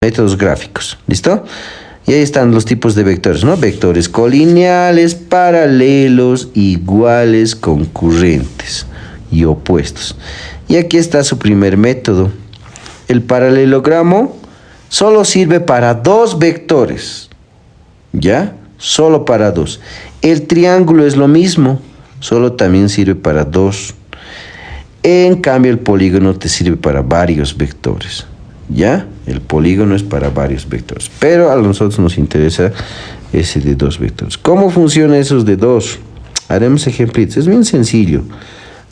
métodos gráficos, ¿listo? Y ahí están los tipos de vectores, ¿no? Vectores colineales, paralelos, iguales, concurrentes y opuestos. Y aquí está su primer método. El paralelogramo solo sirve para dos vectores, ¿ya? Solo para dos. El triángulo es lo mismo, solo también sirve para dos. En cambio, el polígono te sirve para varios vectores, ¿ya? El polígono es para varios vectores, pero a nosotros nos interesa ese de dos vectores. ¿Cómo funcionan esos de dos? Haremos ejemplitos, es bien sencillo.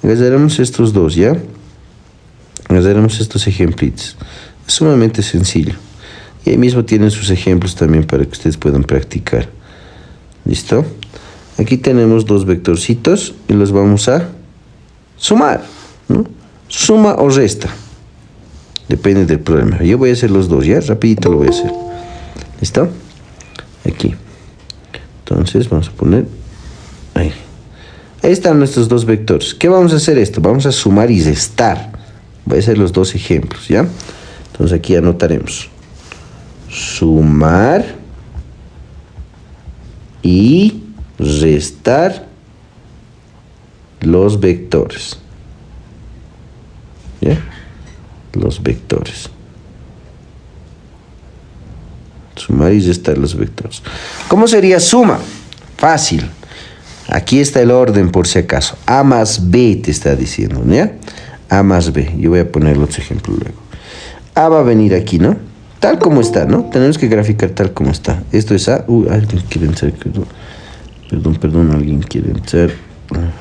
Haremos estos dos, ¿ya? Haremos estos ejemplitos. Es sumamente sencillo. Y ahí mismo tienen sus ejemplos también para que ustedes puedan practicar. ¿Listo? Aquí tenemos dos vectorcitos y los vamos a sumar, ¿no? Suma o resta. Depende del problema. Yo voy a hacer los dos, ¿ya? Rapidito lo voy a hacer. ¿Listo? Aquí. Entonces vamos a poner ahí. Ahí están nuestros dos vectores. ¿Qué vamos a hacer esto? Vamos a sumar y restar. Voy a hacer los dos ejemplos, ¿ya? Entonces aquí anotaremos. Sumar y restar los vectores. ¿Ya? Los vectores. Sumar y restar los vectores. ¿Cómo sería suma? Fácil. Aquí está el orden por si acaso. A más B te está diciendo, ¿ya? A más B. Yo voy a poner otro ejemplo luego. A va a venir aquí, ¿no? Tal como está, ¿no? Tenemos que graficar tal como está. Esto es A. Alguien quiere entrar. Perdón, alguien quiere entrar.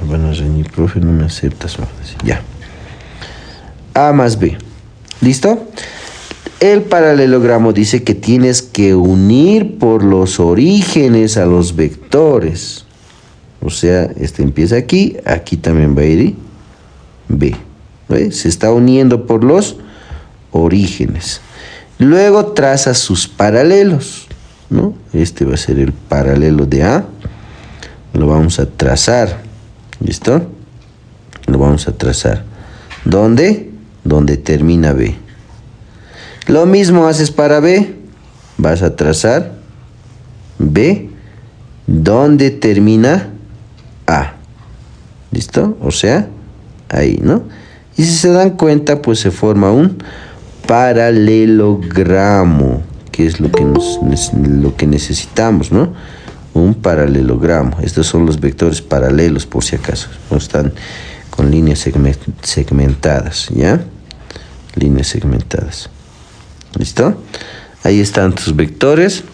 Van a reñir, profe, no me aceptas. Ya. A más B. ¿Listo? El paralelogramo dice que tienes que unir por los orígenes a los vectores. O sea, este empieza aquí, aquí también va a ir B. ¿Ves? Se está uniendo por los orígenes. Luego traza sus paralelos, ¿no? Este va a ser el paralelo de A. Lo vamos a trazar. ¿Listo? Lo vamos a trazar. ¿Dónde? Donde termina B. Lo mismo haces para B. Vas a trazar B donde termina A. ¿Listo? O sea, ahí, ¿no? Y si se dan cuenta, pues se forma un paralelogramo, que es lo que necesitamos, ¿no? Un paralelogramo. Estos son los vectores paralelos, por si acaso. No están con líneas segmentadas, ¿ya? Líneas segmentadas. ¿Listo? Ahí están tus vectores.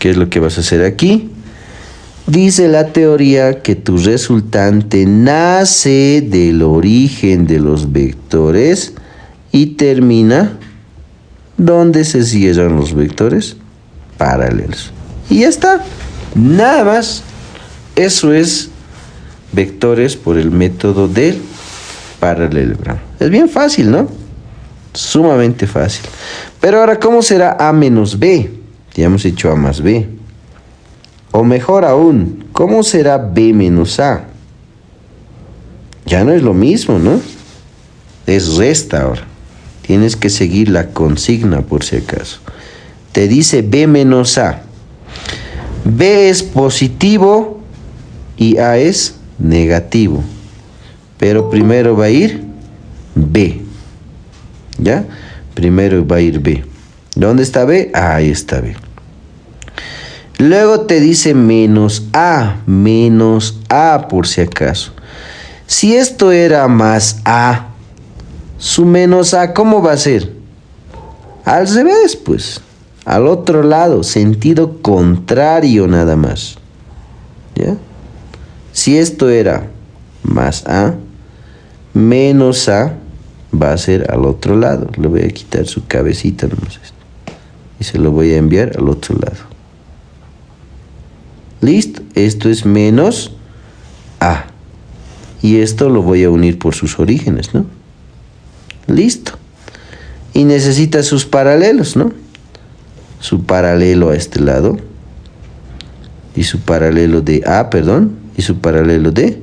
¿Qué es lo que vas a hacer aquí? Dice la teoría que tu resultante nace del origen de los vectores y termina donde se cierran los vectores paralelos. Y ya está. Nada más. Eso es vectores por el método del paralelogramo. Es bien fácil, ¿no? Sumamente fácil. Pero ahora, ¿cómo será A menos B? Ya hemos hecho A más B. O mejor aún, ¿cómo será B menos A? Ya no es lo mismo, ¿no? Es resta ahora. Tienes que seguir la consigna por si acaso. Te dice B menos A. B es positivo y A es negativo. Pero primero va a ir B. ¿Ya? Primero va a ir B. ¿Dónde está B? Ahí está B. Luego te dice menos A por si acaso. Si esto era más A, su menos A, ¿cómo va a ser? Al revés, pues. Al otro lado, sentido contrario nada más. ¿Ya? Si esto era más A, menos A va a ser al otro lado. Le voy a quitar su cabecita nomás y se lo voy a enviar al otro lado. Listo, esto es menos A. Y esto lo voy a unir por sus orígenes, ¿no? Listo. Y necesita sus paralelos, ¿no? Su paralelo a este lado. Y su paralelo de A, perdón. Y su paralelo de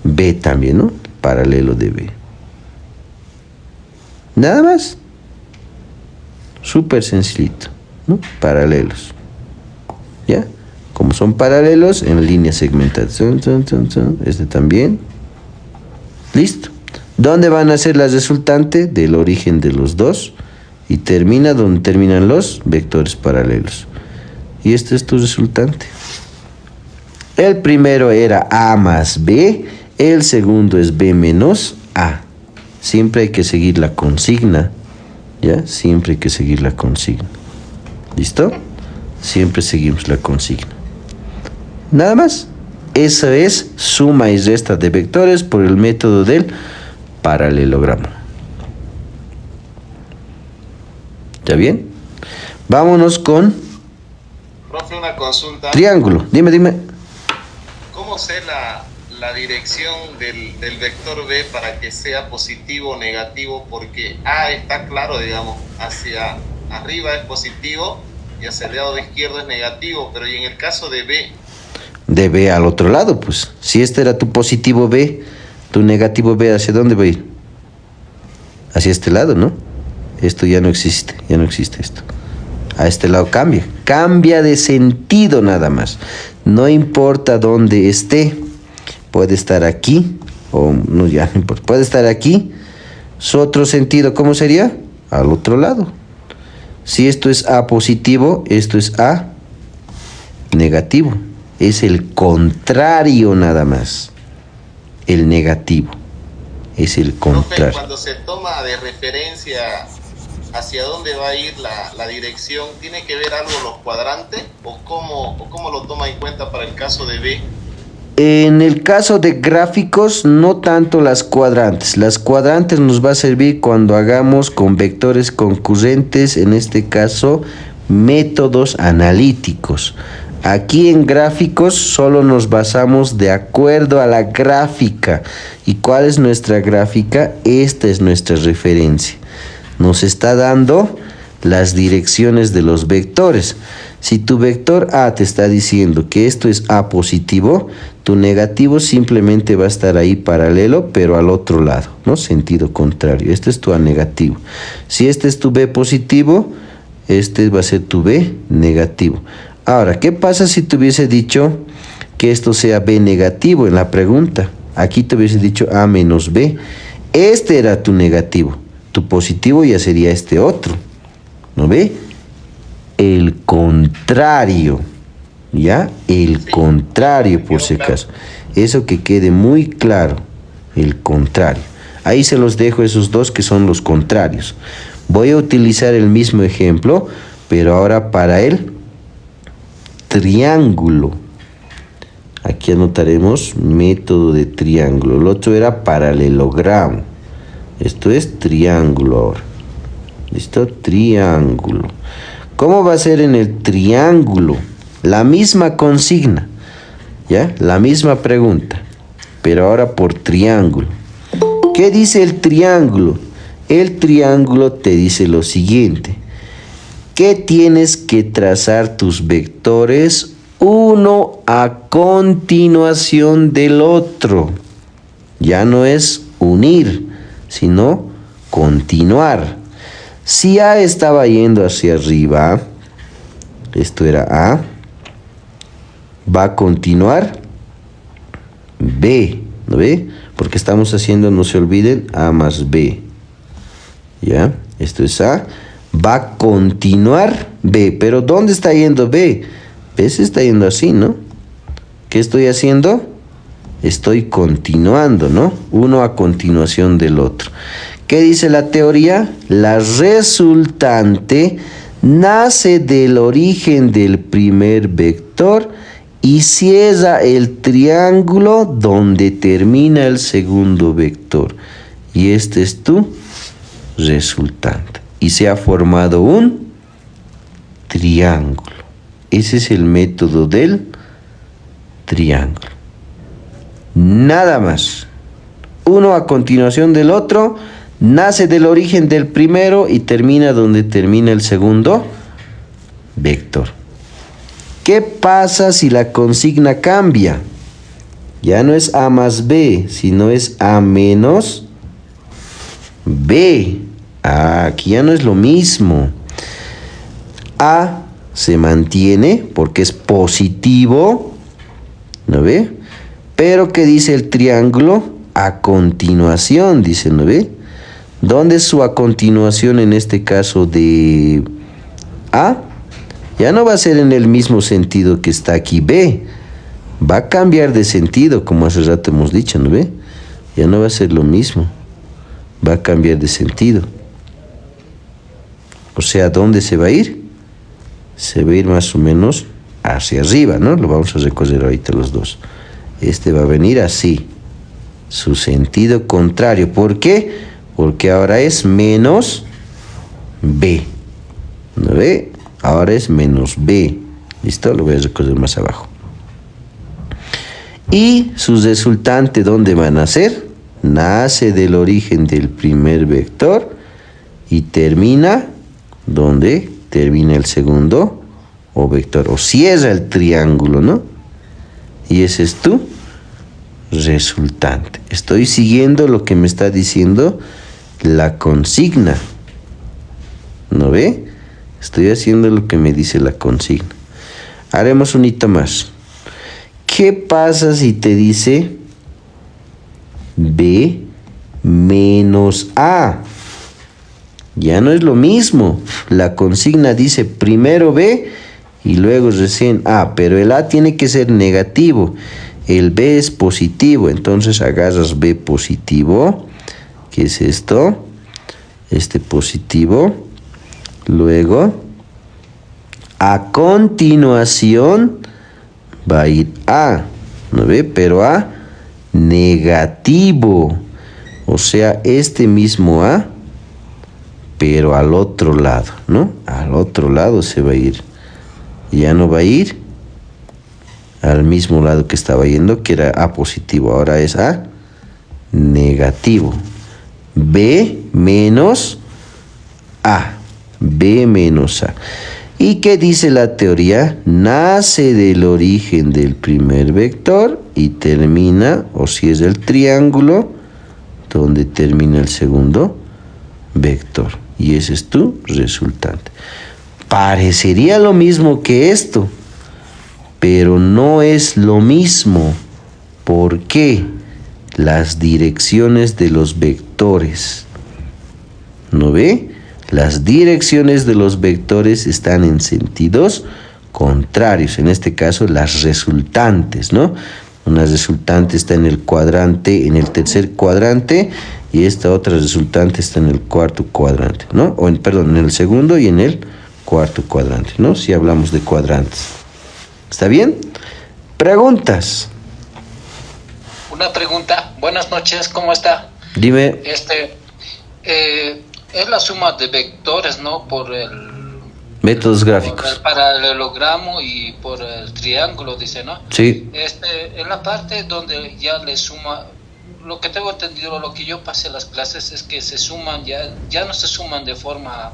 B también, ¿no? Paralelo de B. Nada más. Súper sencillito, ¿no? Paralelos. ¿Ya? Como son paralelos, en línea segmentada. Este también. Listo. ¿Dónde van a ser la resultante? Del origen de los dos. Y termina donde terminan los vectores paralelos. Y este es tu resultante. El primero era A más B. El segundo es B menos A. Siempre hay que seguir la consigna. ¿Ya? Siempre hay que seguir la consigna. ¿Listo? Siempre seguimos la consigna. Nada más. Eso es suma y resta de vectores por el método del paralelogramo. ¿Está bien? Vámonos con... Profe, una consulta. Triángulo. Dime. ¿Cómo sé la dirección del vector B para que sea positivo o negativo? Porque A está claro, digamos, hacia arriba es positivo y hacia el lado izquierdo es negativo, pero ¿y en el caso de B? De B al otro lado, pues. Si este era tu positivo B, tu negativo B, ¿hacia dónde va a ir? Hacia este lado, ¿no? Esto ya no existe esto. A este lado cambia de sentido nada más. No importa dónde esté, puede estar aquí, o no, ya no importa, puede estar aquí. Su otro sentido, ¿cómo sería? Al otro lado. Si esto es A positivo, esto es A negativo. Es el contrario nada más. El negativo es el contrario. Profe, cuando se toma de referencia hacia dónde va a ir la dirección, ¿tiene que ver algo los cuadrantes o cómo lo toma en cuenta para el caso de B? En el caso de gráficos, no tanto las cuadrantes. Las cuadrantes nos va a servir cuando hagamos con vectores concurrentes, en este caso, métodos analíticos. Aquí en gráficos solo nos basamos de acuerdo a la gráfica. ¿Y cuál es nuestra gráfica? Esta es nuestra referencia. Nos está dando las direcciones de los vectores. Si tu vector A te está diciendo que esto es A positivo, tu negativo simplemente va a estar ahí paralelo, pero al otro lado, ¿no? Sentido contrario. Este es tu A negativo. Si este es tu B positivo, este va a ser tu B negativo. Ahora, ¿qué pasa si te hubiese dicho que esto sea B negativo en la pregunta? Aquí te hubiese dicho A menos B. Este era tu negativo. Tu positivo ya sería este otro. ¿No ve? El contrario. ¿Ya? El contrario, por si acaso. Eso que quede muy claro. El contrario. Ahí se los dejo esos dos que son los contrarios. Voy a utilizar el mismo ejemplo, pero ahora para el triángulo. Aquí anotaremos método de triángulo. El otro era paralelogramo. Esto es triángulo ahora. ¿Listo? Triángulo. ¿Cómo va a ser en el triángulo? La misma consigna. ¿Ya? La misma pregunta. Pero ahora por triángulo. ¿Qué dice el triángulo? El triángulo te dice lo siguiente. Que tienes que trazar tus vectores uno a continuación del otro. Ya no es unir, sino continuar. Si A estaba yendo hacia arriba, esto era A, va a continuar B, ¿no ve? Porque estamos haciendo, no se olviden, A más B. ¿Ya? Esto es A. Va a continuar B. Pero ¿dónde está yendo B? B se está yendo así, ¿no? ¿Qué estoy haciendo? Estoy continuando, ¿no? Uno a continuación del otro. ¿Qué dice la teoría? La resultante nace del origen del primer vector y cierra el triángulo donde termina el segundo vector. Y este es tu resultante. Y se ha formado un triángulo. Ese es el método del triángulo. Nada más. Uno a continuación del otro, nace del origen del primero y termina donde termina el segundo vector. ¿Qué pasa si la consigna cambia? Ya no es A más B, sino es A menos B. Aquí ya no es lo mismo. A se mantiene porque es positivo, ¿no ve? Pero ¿qué dice el triángulo? A continuación, dice, ¿no ve? ¿Dónde es su a continuación en este caso de A? Ya no va a ser en el mismo sentido que está aquí B. Va a cambiar de sentido, como hace rato hemos dicho, ¿no ve? Ya no va a ser lo mismo. Va a cambiar de sentido. O sea, ¿dónde se va a ir? Se va a ir más o menos hacia arriba, ¿no? Lo vamos a recorrer ahorita los dos. Este va a venir así. Su sentido contrario. ¿Por qué? Porque ahora es menos B. ¿No ve? Ahora es menos B. ¿Listo? Lo voy a recorrer más abajo. Y su resultante, ¿dónde va a nacer? Nace del origen del primer vector y termina donde termina el segundo o vector. O cierra el triángulo, ¿no? Y ese es tu resultante. Estoy siguiendo lo que me está diciendo la consigna. ¿No ve? Estoy haciendo lo que me dice la consigna. Haremos un hito más. ¿Qué pasa si te dice B menos A? Ya no es lo mismo. La consigna dice primero B y luego recién A, pero el A tiene que ser negativo. El B es positivo, entonces agarras B positivo. ¿Qué es esto? Este positivo. Luego, a continuación, va a ir A, ¿no ve? Pero A negativo. O sea, este mismo A, pero al otro lado, ¿no? Al otro lado se va a ir. Ya no va a ir al mismo lado que estaba yendo, que era A positivo. Ahora es A negativo. B menos A. B menos A. ¿Y qué dice la teoría? Nace del origen del primer vector y termina, o si es el triángulo, donde termina el segundo vector. Y ese es tu resultante. Parecería lo mismo que esto, pero no es lo mismo. ¿Por qué? Las direcciones de los vectores. ¿No ve? Las direcciones de los vectores están en sentidos contrarios. En este caso, las resultantes, ¿no? Una resultante está en el cuadrante, en el tercer cuadrante, y esta otra resultante está en el cuarto cuadrante, ¿no? Perdón, en el segundo y en el cuarto cuadrante, ¿no? Si hablamos de cuadrantes. ¿Está bien? Preguntas. Una pregunta. Buenas noches, ¿cómo está? Dime. Es la suma de vectores, ¿no? Por el métodos gráficos. Por el paralelogramo y por el triángulo, dice, ¿no? Sí. En la parte donde ya le suma, lo que tengo entendido, lo que yo pasé en las clases es que se suman, ya no se suman de forma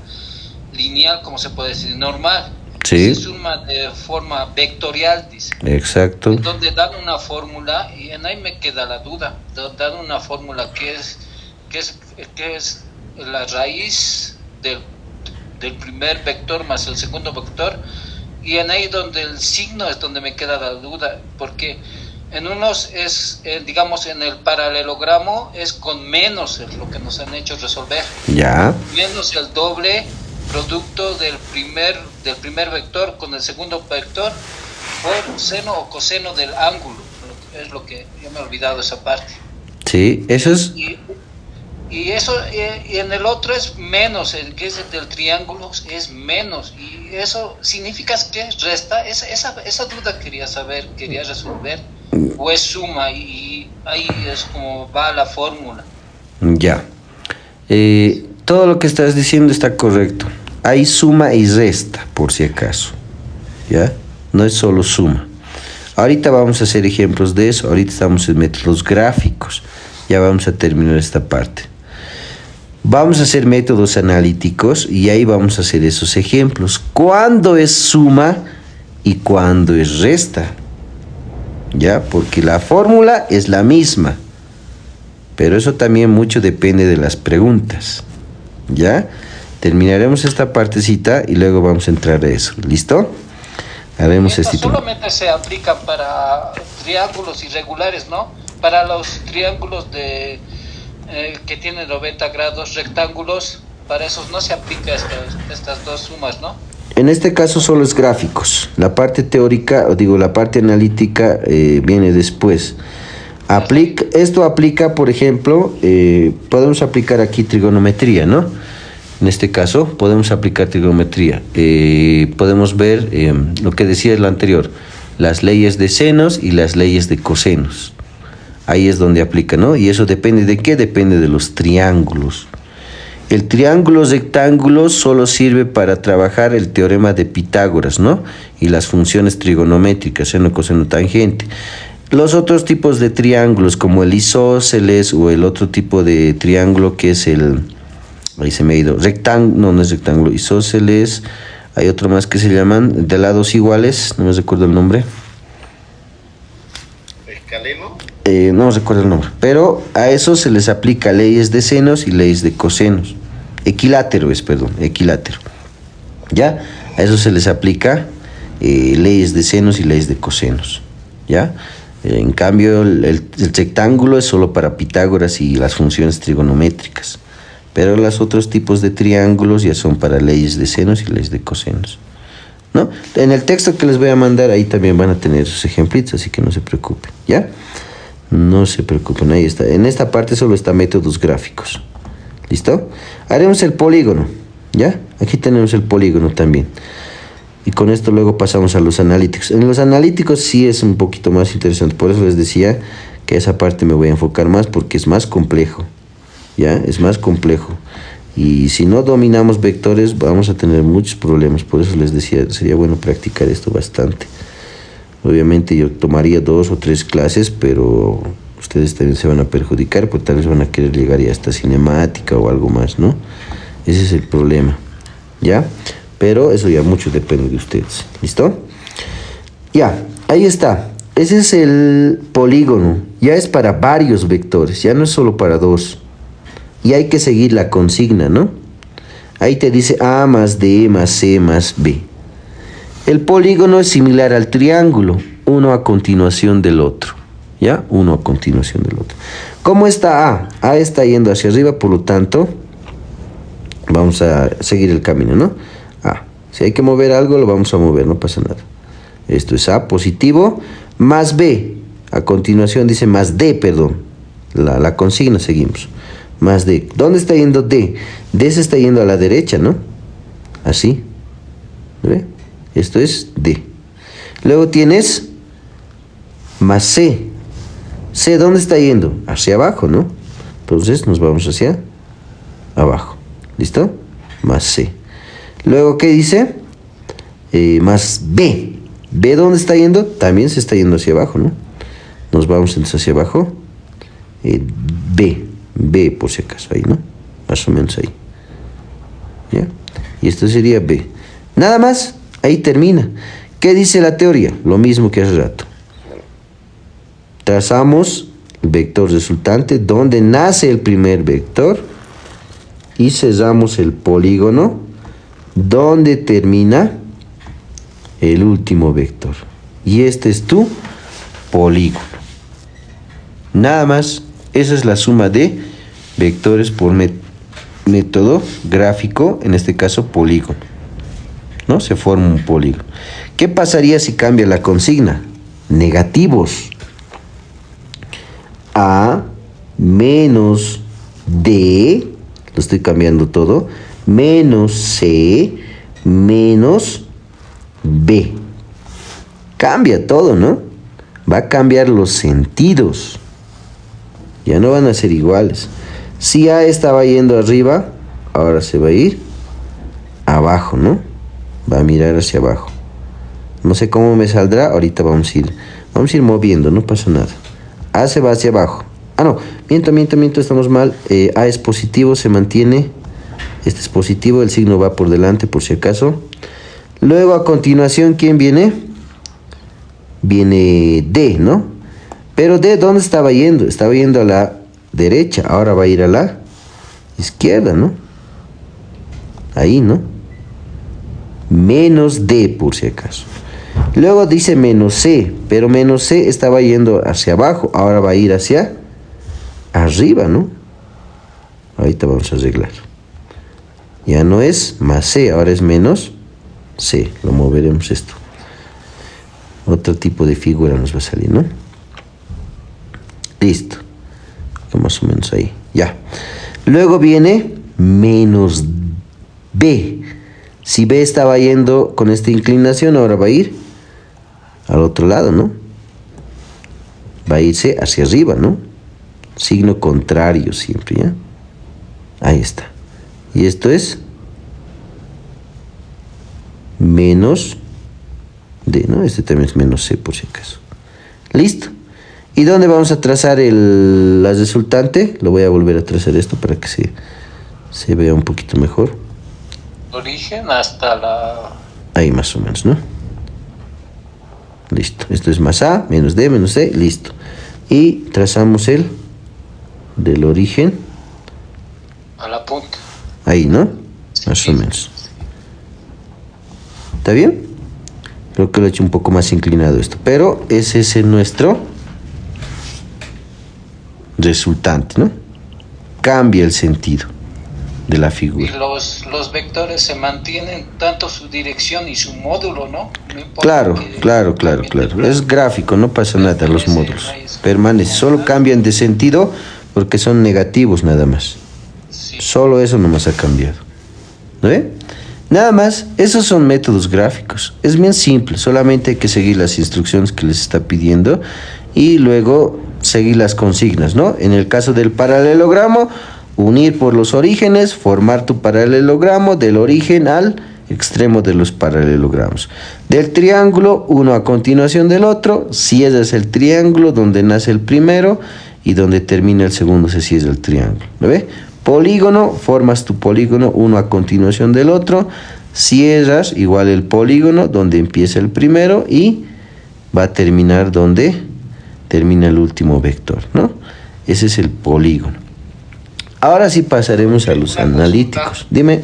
lineal, como se puede decir, normal. Sí. Se suma de forma vectorial, dice. Exacto. Donde dan una fórmula y en ahí me queda la duda. Dan una fórmula que es la raíz del primer vector más el segundo vector, y en ahí donde el signo es donde me queda la duda, porque en unos es, digamos, en el paralelogramo es con menos, es lo que nos han hecho resolver. Ya. Menos el doble producto del primer vector con el segundo vector por seno o coseno del ángulo. Es lo que yo me he olvidado esa parte. Sí, eso es. Y eso, y en el otro es menos, el que es el del triángulo es menos, y eso significa que resta. Esa duda quería saber, quería resolver, o es suma, y ahí es como va la fórmula. Ya. Todo lo que estás diciendo está correcto. Hay suma y resta, por si acaso. ¿Ya? No es solo suma. Ahorita vamos a hacer ejemplos de eso. Ahorita estamos en métodos gráficos. Ya vamos a terminar esta parte. Vamos a hacer métodos analíticos y ahí vamos a hacer esos ejemplos. ¿Cuándo es suma y cuándo es resta? ¿Ya? Porque la fórmula es la misma. Pero eso también mucho depende de las preguntas. ¿Ya? Terminaremos esta partecita y luego vamos a entrar a eso. ¿Listo? Haremos Estas este. solamente se aplican para triángulos irregulares, ¿no? Para los triángulos que tienen 90 grados, rectángulos, para esos no se aplica estas dos sumas, ¿no? En este caso solo es gráficos. La parte teórica, o digo, la parte analítica viene después. Esto aplica, por ejemplo, podemos aplicar aquí trigonometría, ¿no? En este caso podemos aplicar trigonometría. Podemos ver lo que decía lo anterior, las leyes de senos y las leyes de cosenos. Ahí es donde aplica, ¿no? Y eso depende de qué, depende de los triángulos. El triángulo rectángulo solo sirve para trabajar el teorema de Pitágoras, ¿no? Y las funciones trigonométricas, seno, coseno, tangente. Los otros tipos de triángulos, como el isósceles o el otro tipo de triángulo que es ahí se me ha ido, rectángulo, no es rectángulo, isósceles, hay otro más que se llaman de lados iguales, no me recuerdo el nombre. ¿Escaleno? No recuerdo el nombre, pero a eso se les aplica leyes de senos y leyes de cosenos. Equilátero, ¿ya? A eso se les aplica leyes de senos y leyes de cosenos, ¿ya? En cambio, el rectángulo es solo para Pitágoras y las funciones trigonométricas, pero los otros tipos de triángulos ya son para leyes de senos y leyes de cosenos, ¿no? En el texto que les voy a mandar, ahí también van a tener sus ejemplitos, así que no se preocupen, ¿ya? No se preocupen, ahí está. En esta parte solo está métodos gráficos. ¿Listo? Haremos el polígono, ¿ya? Aquí tenemos el polígono también. Y con esto luego pasamos a los analíticos. En los analíticos sí es un poquito más interesante. Por eso les decía que esa parte me voy a enfocar más porque es más complejo, ¿ya? Es más complejo. Y si no dominamos vectores vamos a tener muchos problemas. Por eso les decía, sería bueno practicar esto bastante. Obviamente yo tomaría 2 o 3 clases, pero ustedes también se van a perjudicar, porque tal vez van a querer llegar ya hasta cinemática o algo más, ¿no? Ese es el problema, ¿ya? Pero eso ya mucho depende de ustedes, ¿listo? Ya, ahí está. Ese es el polígono. Ya es para varios vectores, ya no es solo para 2. Y hay que seguir la consigna, ¿no? Ahí te dice A más D más C más B. El polígono es similar al triángulo, uno a continuación del otro, ¿ya? Uno a continuación del otro. ¿Cómo está A? A está yendo hacia arriba, por lo tanto, vamos a seguir el camino, ¿no? A. Si hay que mover algo, lo vamos a mover, no pasa nada. Esto es A positivo, más B. A continuación dice más D, perdón. La consigna seguimos. Más D. ¿Dónde está yendo D? D se está yendo a la derecha, ¿no? Así. ¿Ve? Esto es D. Luego tienes más C. C, ¿dónde está yendo? Hacia abajo, ¿no? Entonces nos vamos hacia abajo. ¿Listo? Más C. Luego, ¿qué dice? Más B. B, ¿dónde está yendo? También se está yendo hacia abajo, ¿no? Nos vamos entonces hacia abajo. B. B, por si acaso, ahí, ¿no? Más o menos ahí. ¿Ya? Y esto sería B. Nada más. Ahí termina. ¿Qué dice la teoría? Lo mismo que hace rato. Trazamos el vector resultante donde nace el primer vector y cerramos el polígono donde termina el último vector. Y este es tu polígono. Nada más. Esa es la suma de vectores por método gráfico, en este caso polígono, ¿no? Se forma un polígono. ¿Qué pasaría si cambia la consigna? Negativos. A menos D, lo estoy cambiando todo, menos C menos B. Cambia todo, ¿no? Va a cambiar los sentidos. Ya no van a ser iguales. Si A estaba yendo arriba, ahora se va a ir abajo, ¿no? Va a mirar hacia abajo. No sé cómo me saldrá, ahorita vamos a ir moviendo, no pasa nada. A se va hacia abajo. Ah, no, miento, estamos mal. A es positivo, se mantiene. Este es positivo, el signo va por delante por si acaso. Luego a continuación, ¿quién viene? Viene D, ¿no? Pero D, ¿dónde estaba yendo? Estaba yendo a la derecha, ahora va a ir a la izquierda, ¿no? Ahí, ¿no? Menos D, por si acaso. Luego dice menos C, pero menos C estaba yendo hacia abajo, ahora va a ir hacia arriba, ¿no? Ahorita vamos a arreglar. Ya no es más C, ahora es menos C. Lo moveremos esto. Otro tipo de figura nos va a salir, ¿no? Listo. Más o menos ahí. Ya. Luego viene menos B. Si B estaba yendo con esta inclinación, ahora va a ir al otro lado, ¿no? Va a irse hacia arriba, ¿no? Signo contrario siempre, ¿ya? Ahí está. Y esto es menos D, ¿no? Este también es menos C por si acaso. Listo. ¿Y dónde vamos a trazar la resultante? Lo voy a volver a trazar esto para que se vea un poquito mejor. Origen hasta la... Ahí más o menos, ¿no? Listo. Esto es más A, menos D, menos C. Listo. Y trazamos el del origen. A la punta. Ahí, ¿no? Más o menos. ¿Está bien? Creo que lo he hecho un poco más inclinado esto. Pero ese es nuestro resultante, ¿no? Cambia el sentido de la figura. Y los vectores se mantienen tanto su dirección y su módulo, ¿no? No importa Claro, que claro. Es gráfico, no pasa nada, los módulos. Permanece, solo cambian de sentido porque son negativos nada más. Sí. Solo eso nomás ha cambiado. ¿No ve? Nada más, esos son métodos gráficos. Es bien simple, solamente hay que seguir las instrucciones que les está pidiendo y luego seguir las consignas, ¿no? En el caso del paralelogramo, unir por los orígenes, formar tu paralelogramo del origen al extremo de los paralelogramos. Del triángulo, uno a continuación del otro, cierras el triángulo donde nace el primero y donde termina el segundo se cierra el triángulo. ¿Lo ve? Polígono, formas tu polígono uno a continuación del otro, cierras igual el polígono donde empieza el primero y va a terminar donde termina el último vector, ¿no? Ese es el polígono. Ahora sí pasaremos a los analíticos. Dime.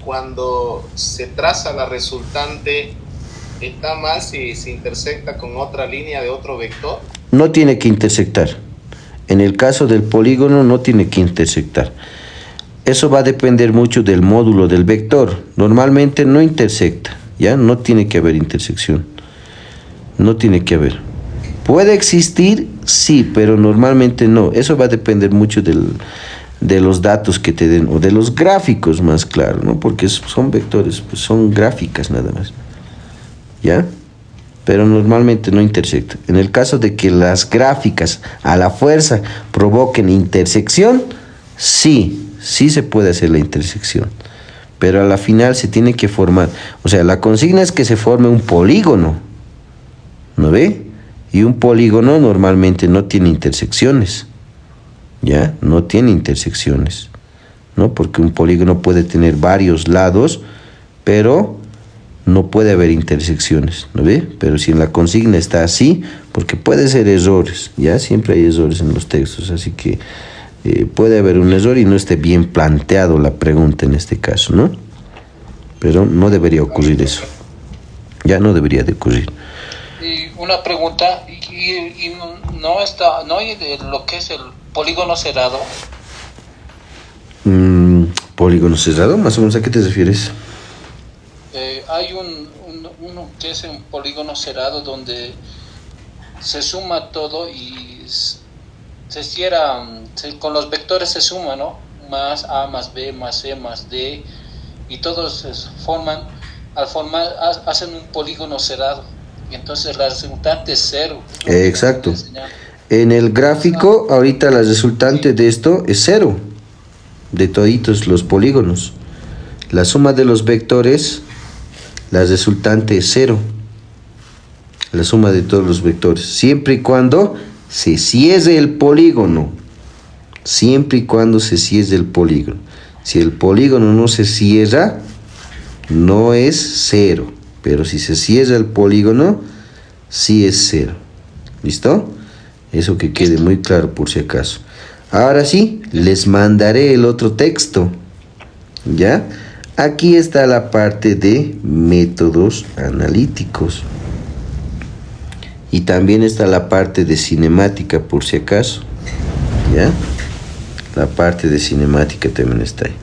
Cuando se traza la resultante, ¿está mal si se intersecta con otra línea de otro vector? No tiene que intersectar. En el caso del polígono no tiene que intersectar. Eso va a depender mucho del módulo del vector. Normalmente no intersecta, ¿ya? No tiene que haber intersección. No tiene que haber. ¿Puede existir? Sí, pero normalmente no. Eso va a depender mucho de los datos que te den, o de los gráficos más claro, ¿no? Porque son vectores, pues son gráficas nada más. ¿Ya? Pero normalmente no intersecta. En el caso de que las gráficas a la fuerza provoquen intersección, sí se puede hacer la intersección. Pero a la final se tiene que formar, o sea, la consigna es que se forme un polígono, ¿no ve? Y un polígono normalmente no tiene intersecciones, ¿ya? No tiene intersecciones, ¿no? Porque un polígono puede tener varios lados, pero no puede haber intersecciones, ¿no ve? Pero si en la consigna está así, porque puede ser errores, ¿ya? Siempre hay errores en los textos, así que puede haber un error y no esté bien planteado la pregunta en este caso, ¿no? Pero no debería ocurrir eso. Ya no debería de ocurrir. Y una pregunta, y no hay de lo que es el polígono cerrado. ¿Polígono cerrado? Más o menos, ¿a qué te refieres? Hay uno que es un polígono cerrado donde se suma todo y se cierra, con los vectores se suma, ¿no? Más A, más B, más C, más D, y todos al formar, hacen un polígono cerrado, y entonces la resultante es 0. Exacto. En el gráfico, ahorita la resultante de esto es 0, de toditos los polígonos. La suma de los vectores, la resultante es 0. La suma de todos los vectores, siempre y cuando se cierre el polígono. Siempre y cuando se cierre el polígono. Si el polígono no se cierra, no es 0. Pero si se cierra el polígono, sí es 0. ¿Listo? Eso que quede muy claro por si acaso. Ahora sí, les mandaré el otro texto. ¿Ya? Aquí está la parte de métodos analíticos. Y también está la parte de cinemática, por si acaso. ¿Ya? La parte de cinemática también está ahí.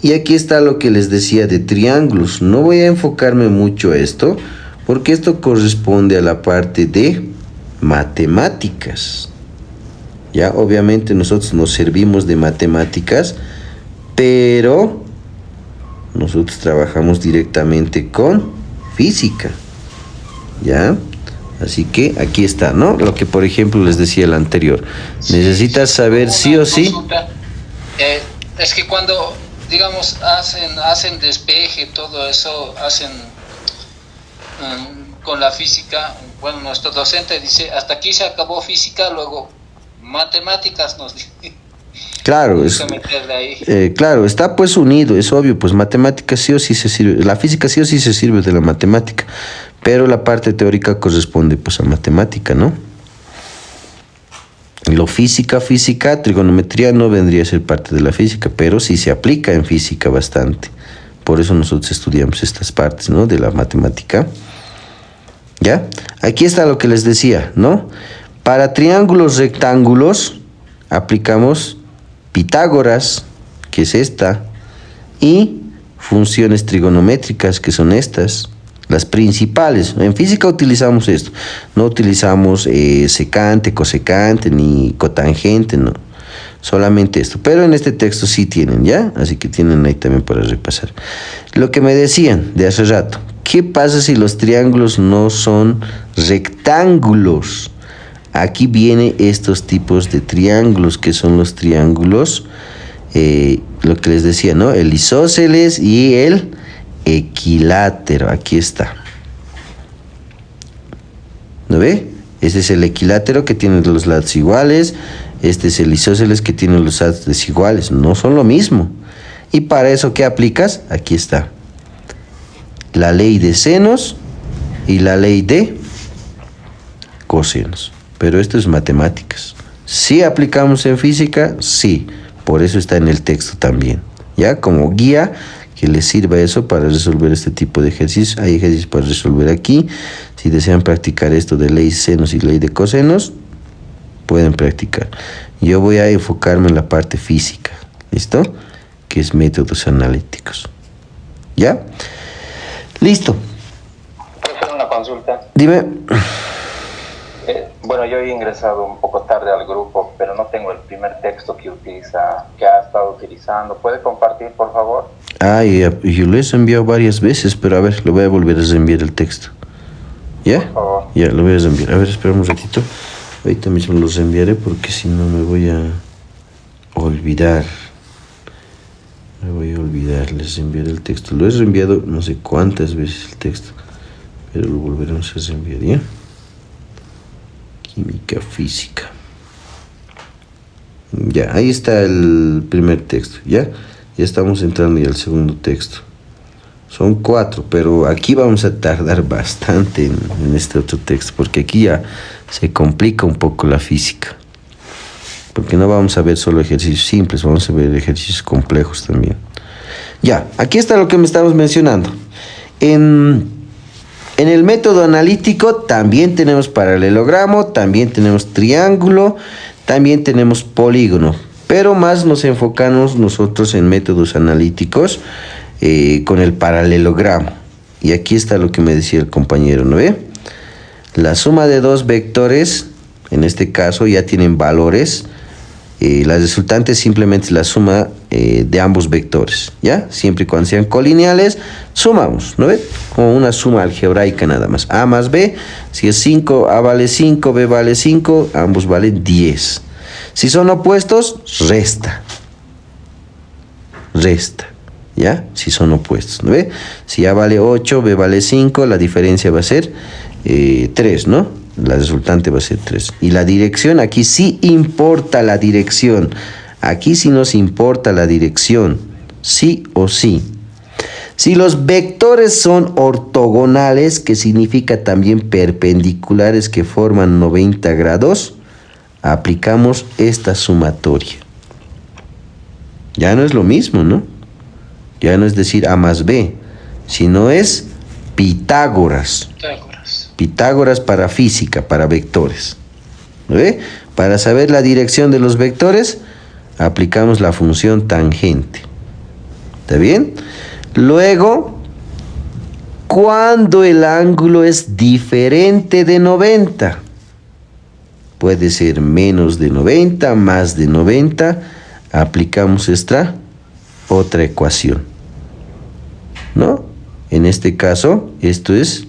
Y aquí está lo que les decía de triángulos. No voy a enfocarme mucho a esto, porque esto corresponde a la parte de matemáticas. Ya, obviamente nosotros nos servimos de matemáticas, pero nosotros trabajamos directamente con física. ¿Ya? Así que aquí está, ¿no? Lo que, por ejemplo, les decía el anterior. Necesitas saber sí o sí. Es que cuando, digamos, hacen despeje, todo eso, hacen con la física, bueno, nuestro docente dice, hasta aquí se acabó física, luego matemáticas nos dice. Claro, claro, está pues unido, es obvio, pues matemáticas sí o sí se sirve, la física sí o sí se sirve de la matemática, pero la parte teórica corresponde pues a matemática, ¿no? Lo física, trigonometría no vendría a ser parte de la física, pero sí se aplica en física bastante. Por eso nosotros estudiamos estas partes, ¿no? De la matemática. ¿Ya? Aquí está lo que les decía, ¿no? Para triángulos rectángulos aplicamos Pitágoras, que es esta, y funciones trigonométricas, que son estas, las principales. En física utilizamos esto, no utilizamos secante, cosecante, ni cotangente, no, solamente esto. Pero en este texto sí tienen, ¿ya? Así que tienen ahí también para repasar. Lo que me decían de hace rato, ¿qué pasa si los triángulos no son rectángulos? Aquí vienen estos tipos de triángulos, que son los triángulos, lo que les decía, ¿no? El isósceles y el equilátero. Aquí está. ¿No ve? Este es el equilátero, que tiene los lados iguales. Este es el isósceles, que tiene los lados desiguales. No son lo mismo. Y para eso, ¿qué aplicas? Aquí está. La ley de senos y la ley de cosenos. Pero esto es matemáticas. ¿Sí aplicamos en física? Sí. Por eso está en el texto también. ¿Ya? Como guía que les sirva eso para resolver este tipo de ejercicios. Hay ejercicios para resolver aquí. Si desean practicar esto de ley de senos y ley de cosenos, pueden practicar. Yo voy a enfocarme en la parte física. ¿Listo? Que es métodos analíticos. ¿Ya? Listo. ¿Puedo hacer una consulta? Dime. Bueno, yo he ingresado un poco tarde al grupo, pero no tengo el primer texto que ha estado utilizando. ¿Puede compartir, por favor? Yo lo he enviado varias veces, pero a ver, le voy a volver a reenviar el texto. ¿Ya? Por favor. Ya, lo voy a reenviar. A ver, espera un ratito. Ahorita mismo los enviaré porque si no me voy a olvidar. Les enviaré el texto. Lo he reenviado no sé cuántas veces el texto, pero lo volveremos a reenviar, ¿ya? Química física. Ya, ahí está el primer texto, ¿ya? Ya estamos entrando ya al segundo texto. Son 4, pero aquí vamos a tardar bastante en este otro texto, porque aquí ya se complica un poco la física. Porque no vamos a ver solo ejercicios simples, vamos a ver ejercicios complejos también. Ya, aquí está lo que me estamos mencionando. En el método analítico también tenemos paralelogramo, también tenemos triángulo, también tenemos polígono, pero más nos enfocamos nosotros en métodos analíticos con el paralelogramo. Y aquí está lo que me decía el compañero, ¿no ve? La suma de dos vectores, en este caso ya tienen valores. La resultante simplemente es la suma de ambos vectores, ¿ya? Siempre y cuando sean colineales, sumamos, ¿no ve? Como una suma algebraica nada más. A más B, si es 5, A vale 5, B vale 5, ambos valen 10. Si son opuestos, resta. ¿Ya? Si son opuestos, ¿no ve? Si A vale 8, B vale 5, la diferencia va a ser 3, ¿no? La resultante va a ser 3. Y la dirección, aquí sí importa la dirección. Aquí sí nos importa la dirección. Sí o sí. Si los vectores son ortogonales, que significa también perpendiculares que forman 90 grados, aplicamos esta sumatoria. Ya no es lo mismo, ¿no? Ya no es decir A más B, sino es Pitágoras. Pitágoras para física, para vectores. ¿Lo ve? Para saber la dirección de los vectores, aplicamos la función tangente. ¿Está bien? Luego, cuando el ángulo es diferente de 90, puede ser menos de 90, más de 90, aplicamos esta otra ecuación, ¿no? En este caso, esto es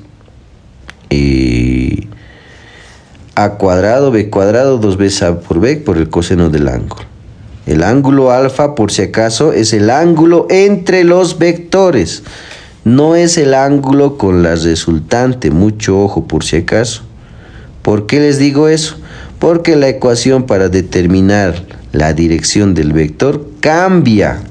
a cuadrado, b cuadrado, 2 veces a por b por el coseno del ángulo. El ángulo alfa, por si acaso, es el ángulo entre los vectores. No es el ángulo con la resultante. Mucho ojo por si acaso. ¿Por qué les digo eso? Porque la ecuación para determinar la dirección del vector cambia.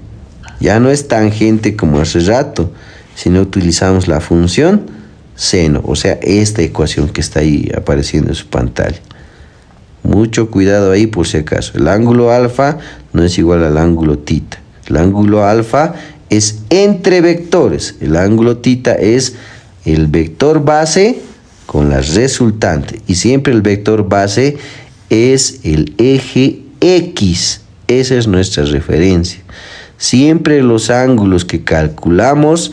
Ya no es tangente como hace rato, sino utilizamos la función seno. O sea, esta ecuación que está ahí apareciendo en su pantalla. Mucho cuidado ahí por si acaso. El ángulo alfa no es igual al ángulo tita. El ángulo alfa es entre vectores. El ángulo tita es el vector base con la resultante. Y siempre el vector base es el eje X. Esa es nuestra referencia. Siempre los ángulos que calculamos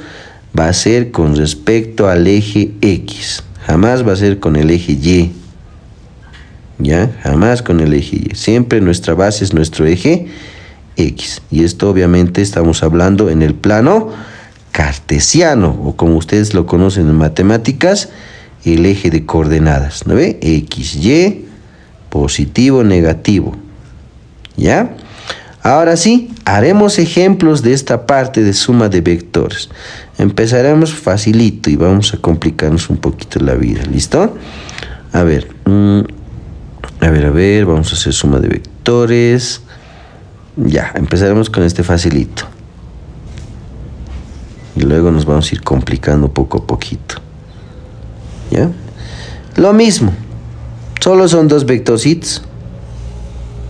va a ser con respecto al eje X. Jamás va a ser con el eje Y. ¿Ya? Jamás con el eje Y. Siempre nuestra base es nuestro eje X. Y esto obviamente estamos hablando en el plano cartesiano, o como ustedes lo conocen en matemáticas, el eje de coordenadas. ¿No ve? X, Y, positivo, negativo. ¿Ya? Ahora sí, haremos ejemplos de esta parte de suma de vectores. Empezaremos facilito y vamos a complicarnos un poquito la vida. ¿Listo? A ver, vamos a hacer suma de vectores. Ya, empezaremos con este facilito. Y luego nos vamos a ir complicando poco a poquito. ¿Ya? Lo mismo. Solo son dos vectorcitos.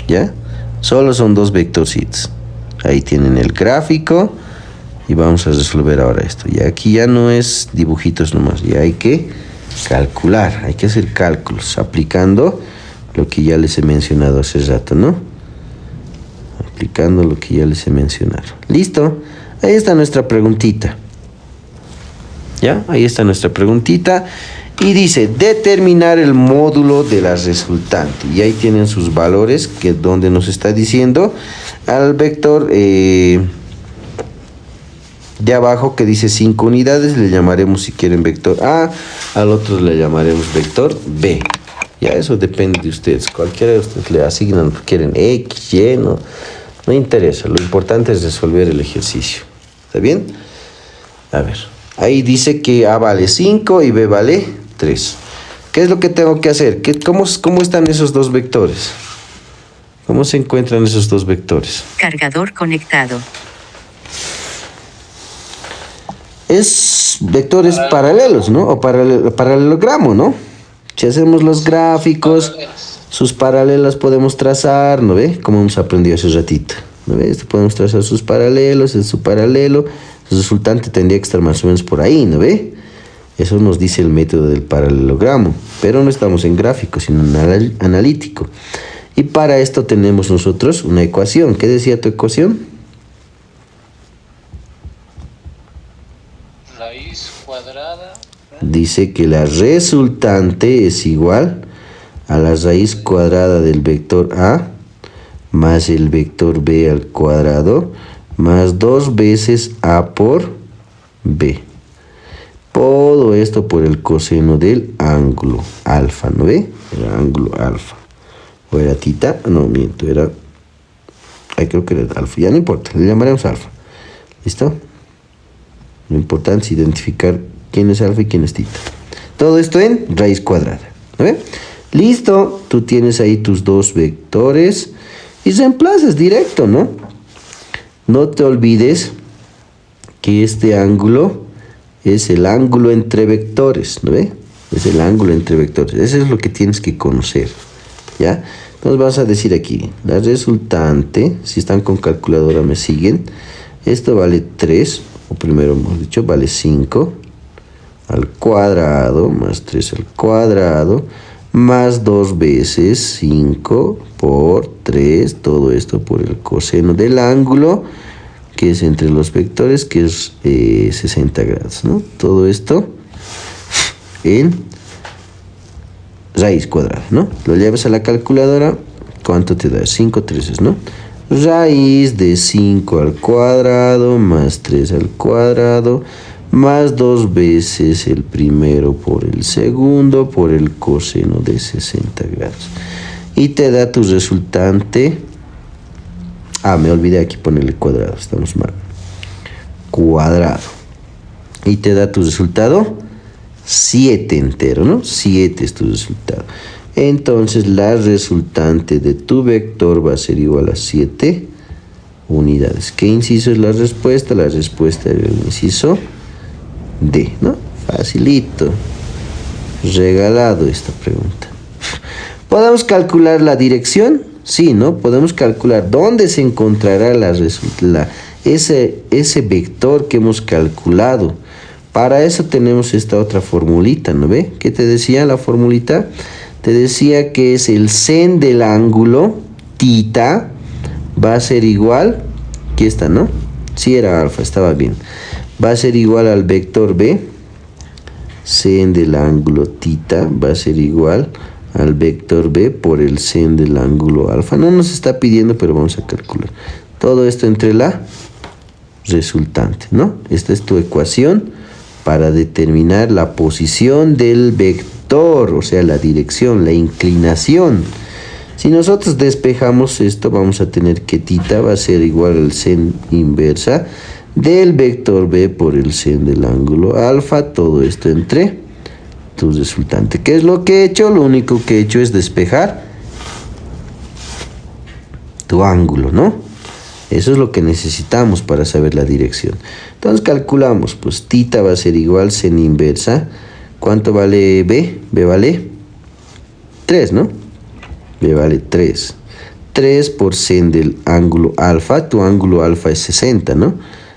¿Ya? Solo son dos vectorcitos. Ahí tienen el gráfico. Y vamos a resolver ahora esto. Y aquí ya no es dibujitos nomás. Ya hay que calcular. Hay que hacer cálculos. Aplicando lo que ya les he mencionado hace rato, ¿no? Aplicando lo que ya les he mencionado. ¿Listo? Ahí está nuestra preguntita. ¿Ya? Ahí está nuestra preguntita. Y dice, determinar el módulo de la resultante. Y ahí tienen sus valores, que es donde nos está diciendo al vector de abajo que dice 5 unidades, le llamaremos si quieren vector A, al otro le llamaremos vector B. Ya eso depende de ustedes. Cualquiera de ustedes le asignan, quieren X, Y, no interesa. Lo importante es resolver el ejercicio. ¿Está bien? A ver, ahí dice que A vale 5 y B vale 3. ¿Qué es lo que tengo que hacer? ¿Cómo están esos dos vectores? ¿Cómo se encuentran esos dos vectores? Cargador conectado. Es vectores paralelos, ¿no? O paralelogramo, ¿no? Si hacemos los gráficos, sus paralelas podemos trazar, ¿no ve? Como hemos aprendido hace ratito, ¿no ve? Podemos trazar sus paralelos, es su paralelo. El resultante tendría que estar más o menos por ahí, ¿no ve? Eso nos dice el método del paralelogramo. Pero no estamos en gráfico, sino en analítico. Y para esto tenemos nosotros una ecuación. ¿Qué decía tu ecuación? Raíz cuadrada. Dice que la resultante es igual a la raíz cuadrada del vector A más el vector B al cuadrado más 2 veces A por B. Todo esto por el coseno del ángulo alfa, ¿no ve? El ángulo alfa. ¿O era tita? No, miento, era... creo que era alfa. Ya no importa, le llamaremos alfa. ¿Listo? Lo importante es identificar quién es alfa y quién es tita. Todo esto en raíz cuadrada. ¿No ve? Listo, tú tienes ahí tus dos vectores y reemplazas directo, ¿no? No te olvides que este ángulo es el ángulo entre vectores, ¿no ve? Es el ángulo entre vectores. Eso es lo que tienes que conocer, ¿ya? Entonces vas a decir aquí, la resultante, si están con calculadora me siguen, Esto vale 3, o primero hemos dicho, vale 5 al cuadrado, más 3 al cuadrado, más 2 veces 5 por 3, todo esto por el coseno del ángulo, que es entre los vectores, que es 60 grados, ¿no? Todo esto en raíz cuadrada, ¿no? Lo llevas a la calculadora, ¿cuánto te da? 5 treses, ¿no? Raíz de 5 al cuadrado más 3 al cuadrado más 2 veces el primero por el segundo por el coseno de 60 grados. Y te da tu resultante. Me olvidé aquí ponerle cuadrado, estamos mal. Cuadrado. Y te da tu resultado 7 entero, ¿no? 7 es tu resultado. Entonces la resultante de tu vector va a ser igual a 7 unidades. ¿Qué inciso es la respuesta? La respuesta es el inciso D, ¿no? Facilito. Regalado esta pregunta. ¿Podemos calcular la dirección? Sí, ¿no? Podemos calcular dónde se encontrará ese vector que hemos calculado. Para eso tenemos esta otra formulita, ¿no ve? ¿Qué te decía la formulita? Te decía que es el sen del ángulo tita va a ser igual, aquí está, ¿no? Sí era alfa, estaba bien. Va a ser igual al vector B. Sen del ángulo tita va a ser igual al vector B por el sen del ángulo alfa. No nos está pidiendo, pero vamos a calcular. Todo esto entre la resultante, ¿no? Esta es tu ecuación para determinar la posición del vector, o sea, la dirección, la inclinación. Si nosotros despejamos esto, vamos a tener que tita va a ser igual al sen inversa del vector B por el sen del ángulo alfa, todo esto entre tu resultante. ¿Qué es lo que he hecho? Lo único que he hecho es despejar tu ángulo, ¿no? Eso es lo que necesitamos para saber la dirección. Entonces calculamos, pues tita va a ser igual sen inversa. ¿Cuánto vale B? B vale 3, ¿no? B vale 3. 3 por sen del ángulo alfa. Tu ángulo alfa es 60, ¿no?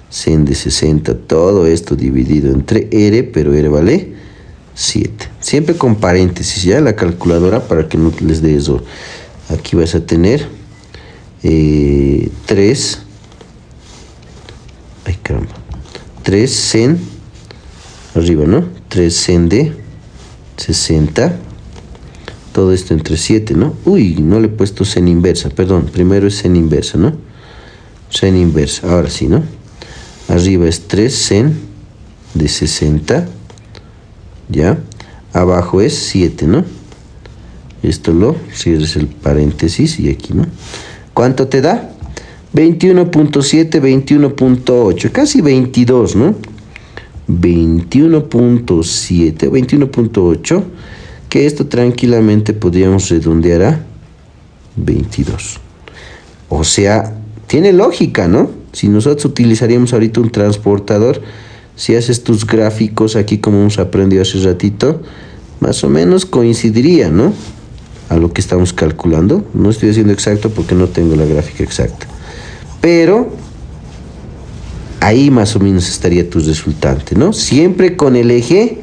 Sen de 60. Todo esto dividido entre R, pero R vale 7. Siempre con paréntesis, ¿ya? La calculadora para que no les dé eso. Aquí vas a tener 3. Ay, caramba. 3 sen arriba, ¿no? 3 sen de 60. Todo esto entre 7, ¿no? Uy, no le he puesto sen inversa, perdón. Primero es sen inversa, ¿no? Sen inversa, ahora sí, ¿no? Arriba es 3 sen de 60. ¿Ya? Abajo es 7, ¿no? Esto lo cierres el paréntesis y aquí, ¿no? ¿Cuánto te da? 21.7, 21.8, casi 22, ¿no? 21.7, 21.8, que esto tranquilamente podríamos redondear a 22. O sea, tiene lógica, ¿no? Si nosotros utilizaríamos ahorita un transportador, si haces tus gráficos aquí como hemos aprendido hace ratito, más o menos coincidiría, ¿no? A lo que estamos calculando. No estoy haciendo exacto porque no tengo la gráfica exacta. Pero ahí más o menos estaría tu resultante, ¿no? Siempre con el eje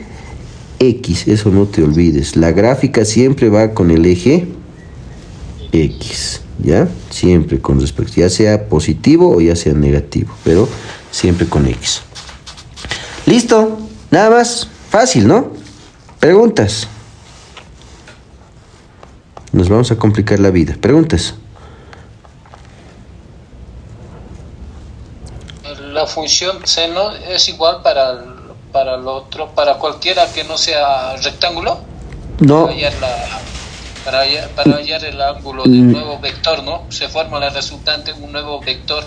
X, eso no te olvides. La gráfica siempre va con el eje X, ¿ya? Siempre con respecto, ya sea positivo o ya sea negativo, pero siempre con X. Listo, nada más, fácil, ¿no? Preguntas. Nos vamos a complicar la vida. Preguntas. La función seno es igual para el otro, para cualquiera que no sea rectángulo. No. Para hallar el ángulo del nuevo vector, ¿no? Se forma la resultante un nuevo vector.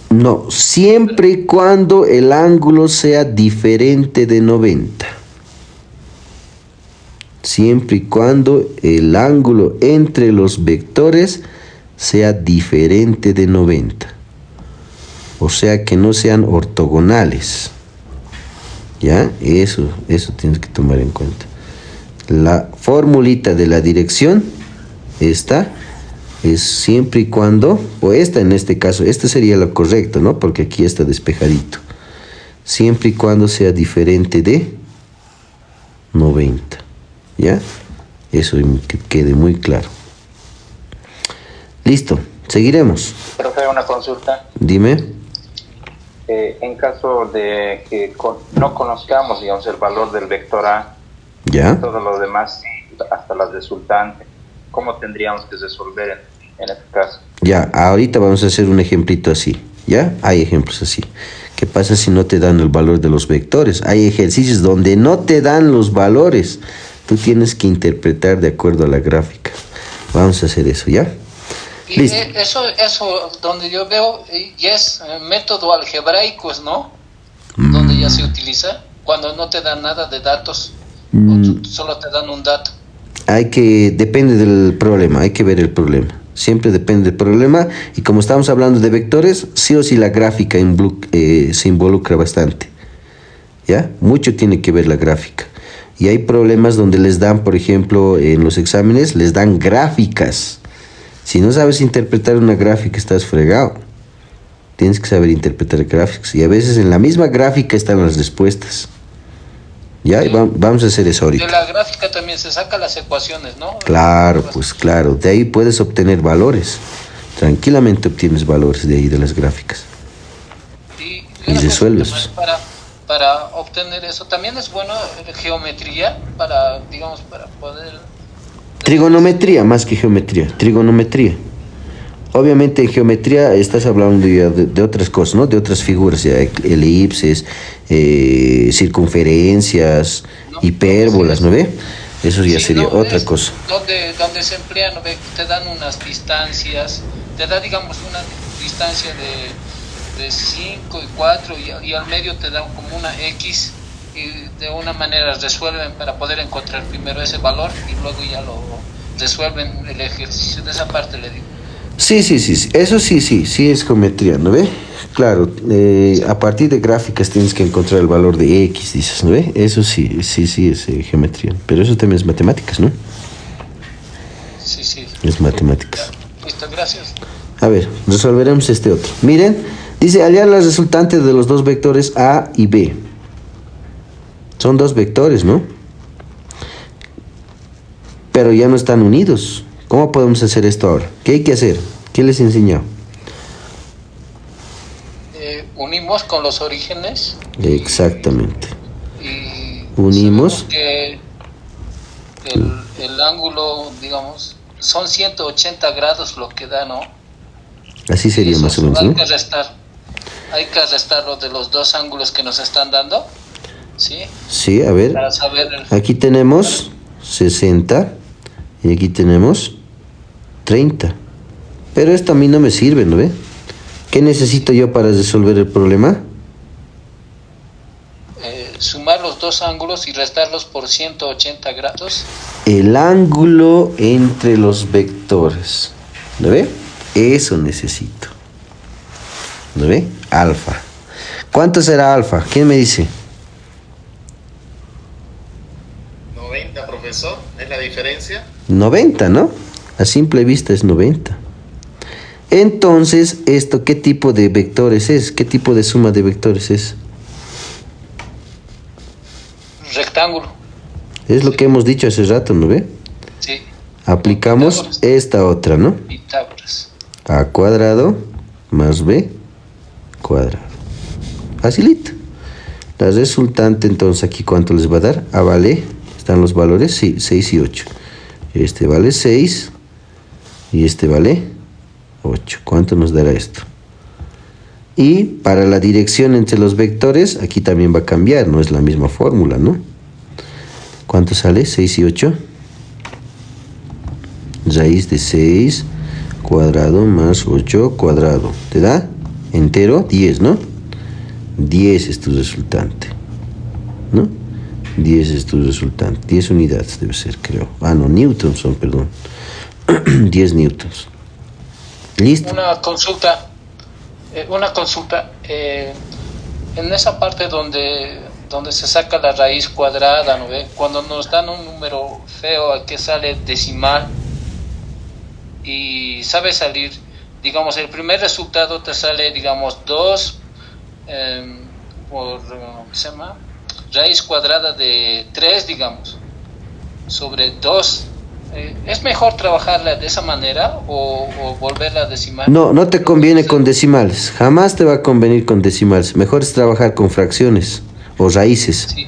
No, siempre y cuando el ángulo sea diferente de 90. Siempre y cuando el ángulo entre los vectores sea diferente de 90. O sea, que no sean ortogonales. ¿Ya? Eso tienes que tomar en cuenta. La formulita de la dirección está Es siempre y cuando, o esta en este caso, este sería lo correcto, ¿no? Porque aquí está despejadito. Siempre y cuando sea diferente de 90. ¿Ya? Eso que quede muy claro. Listo, seguiremos. Profe, una consulta. Dime. En caso de que no conozcamos, digamos, el valor del vector A, ¿Ya? todo lo demás, hasta la resultante, ¿cómo tendríamos que resolver en este caso? Ya, ahorita vamos a hacer un ejemplito así. ¿Ya? Hay ejemplos así. ¿Qué pasa si no te dan el valor de los vectores? Hay ejercicios donde no te dan los valores. Tú tienes que interpretar de acuerdo a la gráfica. Vamos a hacer eso, ¿ya? Y Listo. eso donde yo veo, ya es método algebraico, ¿no? Donde ya se utiliza cuando no te dan nada de datos, solo te dan un dato. Depende del problema, hay que ver el problema. Siempre depende del problema. Y como estamos hablando de vectores, sí o sí la gráfica se involucra bastante. ¿Ya? Mucho tiene que ver la gráfica. Y hay problemas donde les dan, por ejemplo, en los exámenes, les dan gráficas. Si no sabes interpretar una gráfica, estás fregado. Tienes que saber interpretar gráficas. Y a veces en la misma gráfica están las respuestas. ¿Ya? Sí. Vamos a hacer eso ahorita. De la gráfica también se sacan las ecuaciones, ¿no? Claro, pues claro. De ahí puedes obtener valores. Tranquilamente obtienes valores de ahí, de las gráficas. Y resuelves. Para obtener eso también es bueno geometría para, digamos, para poder... Trigonometría, más que geometría. Trigonometría. Obviamente en geometría estás hablando ya de otras cosas, ¿no? De otras figuras, ya, elipses, circunferencias, No, hipérbolas, ¿no ve? Eso ya sí, sería no, otra es cosa. donde se emplean, ¿no ve? Te dan unas distancias, te da, digamos, una distancia de 5 y 4 y al medio te dan como una X y de una manera resuelven para poder encontrar primero ese valor y luego ya lo resuelven el ejercicio. De esa parte le digo. Sí, eso sí es geometría, ¿no ve? Claro, a partir de gráficas tienes que encontrar el valor de X, dices, ¿no ve? Eso sí es geometría, pero eso también es matemáticas, ¿no? Sí. Es matemáticas. Listo, gracias. A ver, resolveremos este otro. Miren, dice hallar las resultantes de los dos vectores A y B. Son dos vectores, ¿no? Pero ya no están unidos. ¿Cómo podemos hacer esto ahora? ¿Qué hay que hacer? ¿Qué les enseñó? Unimos con los orígenes. Exactamente. Y Unimos. que el ángulo, digamos, son 180 grados lo que da, ¿no? Así sería Eso más o menos, ¿no? Hay que restarlo de los dos ángulos que nos están dando, ¿sí? Sí, a ver. Para saber Aquí tenemos 60 y aquí tenemos 30. Pero esto a mí no me sirve, ¿no ve? ¿Qué necesito yo para resolver el problema? sumar los dos ángulos y restarlos por 180 grados. El ángulo entre los vectores. ¿Lo ve? Eso necesito. ¿Lo ve? Alfa. ¿Cuánto será alfa? ¿Quién me dice? 90, profesor, ¿es la diferencia? 90, ¿no? A simple vista es 90. Entonces, ¿esto qué tipo de vectores es? ¿Qué tipo de suma de vectores es? Rectángulo. Es lo que hemos dicho hace rato, ¿no ve? Sí. Aplicamos Pitágoras. esta otra, ¿no? Pitágoras. A cuadrado más B cuadrado. Facilito. La resultante, entonces, aquí, ¿cuánto les va a dar? A vale, ¿están los valores? Sí, 6 y 8. Este vale 6 y este vale 8. ¿Cuánto nos dará esto? Y para la dirección entre los vectores, aquí también va a cambiar, no es la misma fórmula, ¿no? ¿Cuánto sale? 6 y 8. Raíz de 6 cuadrado más 8 cuadrado. ¿Te da? Entero, 10, ¿no? 10 es tu resultante, ¿no? 10 es tu resultante. 10 unidades debe ser, creo. Ah, no, newtons son, perdón. 10 newtons. ¿Listo? Una consulta. En esa parte donde se saca la raíz cuadrada, ¿no ve? Cuando nos dan un número feo que sale decimal y sabe salir, digamos, el primer resultado te sale, digamos, 2 por, ¿qué se llama? Raíz cuadrada de 3, digamos, sobre 2. ¿Es mejor trabajarla de esa manera o volverla a decimal? No, no te conviene con decimales. Jamás te va a convenir con decimales. Mejor es trabajar con fracciones o raíces. Sí,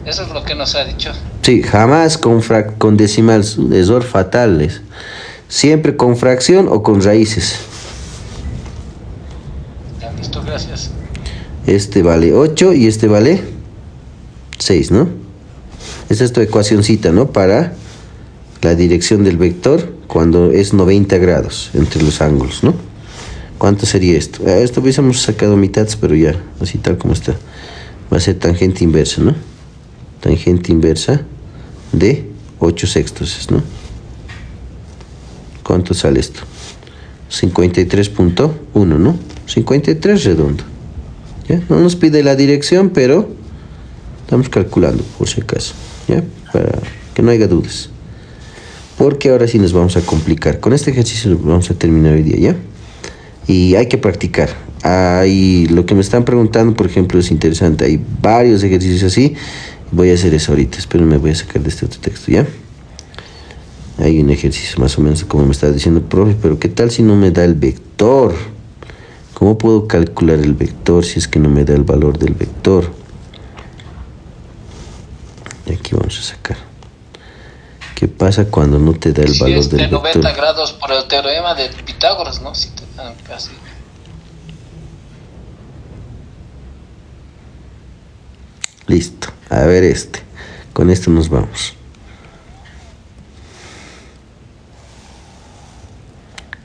eso es lo que nos ha dicho. Sí, jamás con decimales. Error fatal es. Siempre con fracción o con raíces. Ya, listo, gracias. Este vale 8 y este vale 6, ¿no? Esta es tu ecuacioncita, ¿no? Para la dirección del vector cuando es 90 grados entre los ángulos, ¿no? ¿Cuánto sería esto? Esto hubiésemos sacado mitades, pero ya, así tal como está. Va a ser tangente inversa, ¿no? Tangente inversa de 8 sextos, ¿no? ¿Cuánto sale esto? 53.1, ¿no? 53 redondo. ¿Ya? No nos pide la dirección, pero estamos calculando por si acaso, ¿ya? Para que no haya dudas. Porque ahora sí nos vamos a complicar. Con este ejercicio vamos a terminar hoy día, ¿ya? Y hay que practicar. Lo que me están preguntando, por ejemplo, es interesante. Hay varios ejercicios así. Voy a hacer eso ahorita. Espérenme, voy a sacar de este otro texto, ¿ya? Hay un ejercicio más o menos como me está diciendo el profe, pero ¿qué tal si no me da el vector? ¿Cómo puedo calcular el vector si es que no me da el valor del vector? Y aquí vamos a sacar. ¿Qué pasa cuando no te da el valor del vector? Si es de 90 grados por el teorema de Pitágoras, ¿no? Si te dan casi. Listo. A ver este. Con esto nos vamos.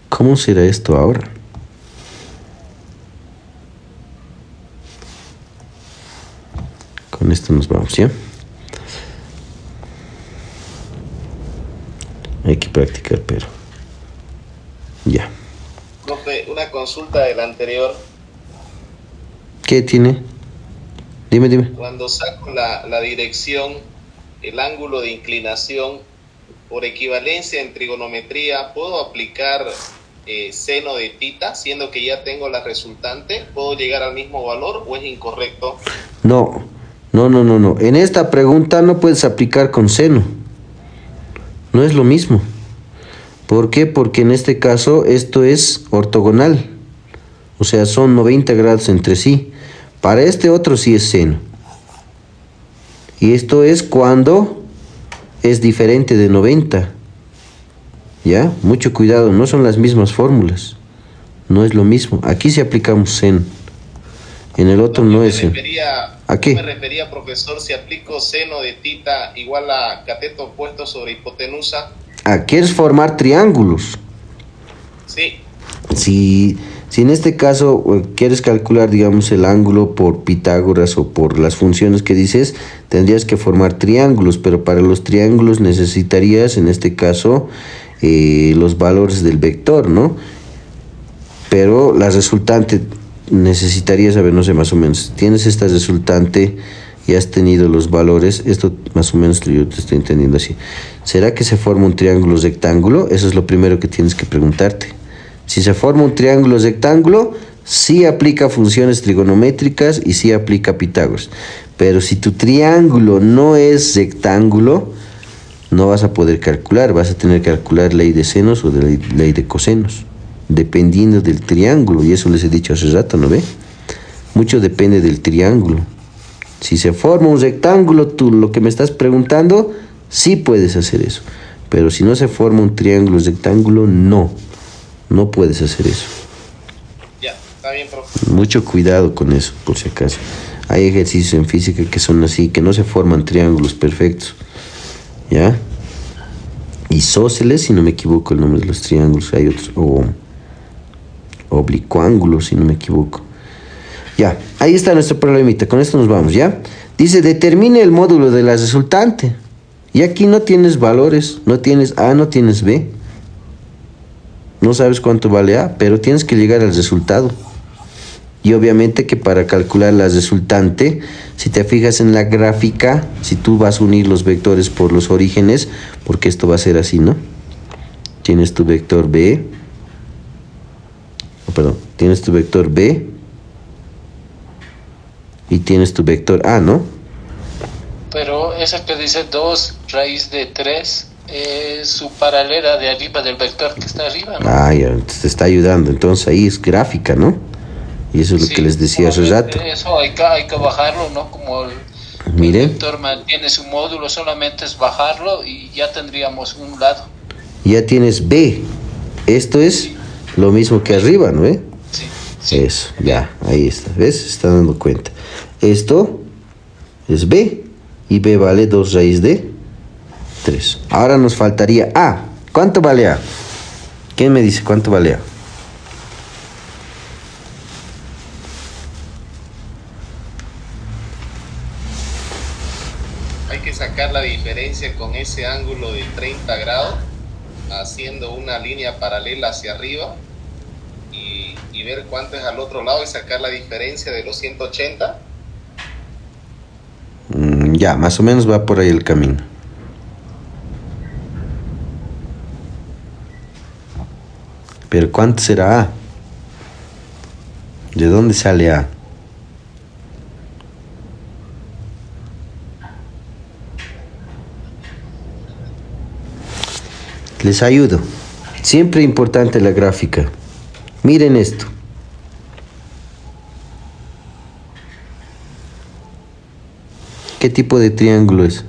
¿Cómo será esto ahora? Con esto nos vamos, ¿ya? Hay que practicar, pero ya. Profe, una consulta del anterior. ¿Qué tiene? Dime. Cuando saco la dirección, el ángulo de inclinación, por equivalencia en trigonometría, ¿puedo aplicar seno de tita, siendo que ya tengo la resultante? ¿Puedo llegar al mismo valor o es incorrecto? No. En esta pregunta no puedes aplicar con seno. No es lo mismo. ¿Por qué? Porque en este caso esto es ortogonal. O sea, son 90 grados entre sí. Para este otro sí es seno. Y esto es cuando es diferente de 90. ¿Ya? Mucho cuidado, no son las mismas fórmulas. No es lo mismo. Aquí sí aplicamos seno. En el otro no es seno. ¿A qué? Me refería, profesor, si aplico seno de tita igual a cateto opuesto sobre hipotenusa. ¿Quieres formar triángulos? Sí. Si en este caso quieres calcular, digamos, el ángulo por Pitágoras o por las funciones que dices, tendrías que formar triángulos, pero para los triángulos necesitarías, en este caso, los valores del vector, ¿no? Pero la resultante necesitarías saber, no sé, más o menos, tienes esta resultante y has tenido los valores, esto más o menos yo te estoy entendiendo así. ¿Será que se forma un triángulo rectángulo? Eso es lo primero que tienes que preguntarte. Si se forma un triángulo rectángulo, sí aplica funciones trigonométricas y sí aplica Pitágoras. Pero si tu triángulo no es rectángulo, no vas a poder calcular, vas a tener que calcular ley de senos o de ley de cosenos, dependiendo del triángulo, y eso les he dicho hace rato, ¿no ve? Mucho depende del triángulo. Si se forma un rectángulo, tú lo que me estás preguntando, sí puedes hacer eso. Pero si no se forma un triángulo rectángulo, no puedes hacer eso. Ya, está bien, profe. Mucho cuidado con eso, por si acaso. Hay ejercicios en física que son así, que no se forman triángulos perfectos. ¿Ya? Isósceles, si no me equivoco, el nombre de los triángulos. Hay otros, o oblicuángulos, si no me equivoco. Ya, ahí está nuestro problemita. Con esto nos vamos, ¿ya? Dice, determine el módulo de la resultante. Y aquí no tienes valores, no tienes A, no tienes B. No sabes cuánto vale A, pero tienes que llegar al resultado. Y obviamente que para calcular la resultante, si te fijas en la gráfica, si tú vas a unir los vectores por los orígenes, porque esto va a ser así, ¿no? tienes tu vector B, tienes tu vector B y tienes tu vector A, ¿no? Pero esa que dice 2 raíz de 3 es su paralela de arriba del vector que está arriba, ¿no? Ah, ya, te está ayudando. Entonces ahí es gráfica, ¿no? Y eso es lo que les decía hace rato. Eso hay que bajarlo, ¿no? Como el Miren, vector mantiene su módulo, solamente es bajarlo y ya tendríamos un lado. ya tienes B. Esto es lo mismo que arriba, ¿no? Sí, sí. Eso, ya, ahí está. ¿Ves? Se está dando cuenta. Esto es B. Y B vale 2 raíz de 3. Ahora nos faltaría A. ¿Cuánto vale A? ¿Quién me dice cuánto vale A? Hay que sacar la diferencia con ese ángulo de 30 grados, haciendo una línea paralela hacia arriba y ver cuánto es al otro lado y sacar la diferencia de los 180. Ya, más o menos va por ahí el camino. Pero ¿cuánto será A? ¿De dónde sale A? Les ayudo. Siempre importante la gráfica. Miren esto. ¿Qué tipo de triángulo es?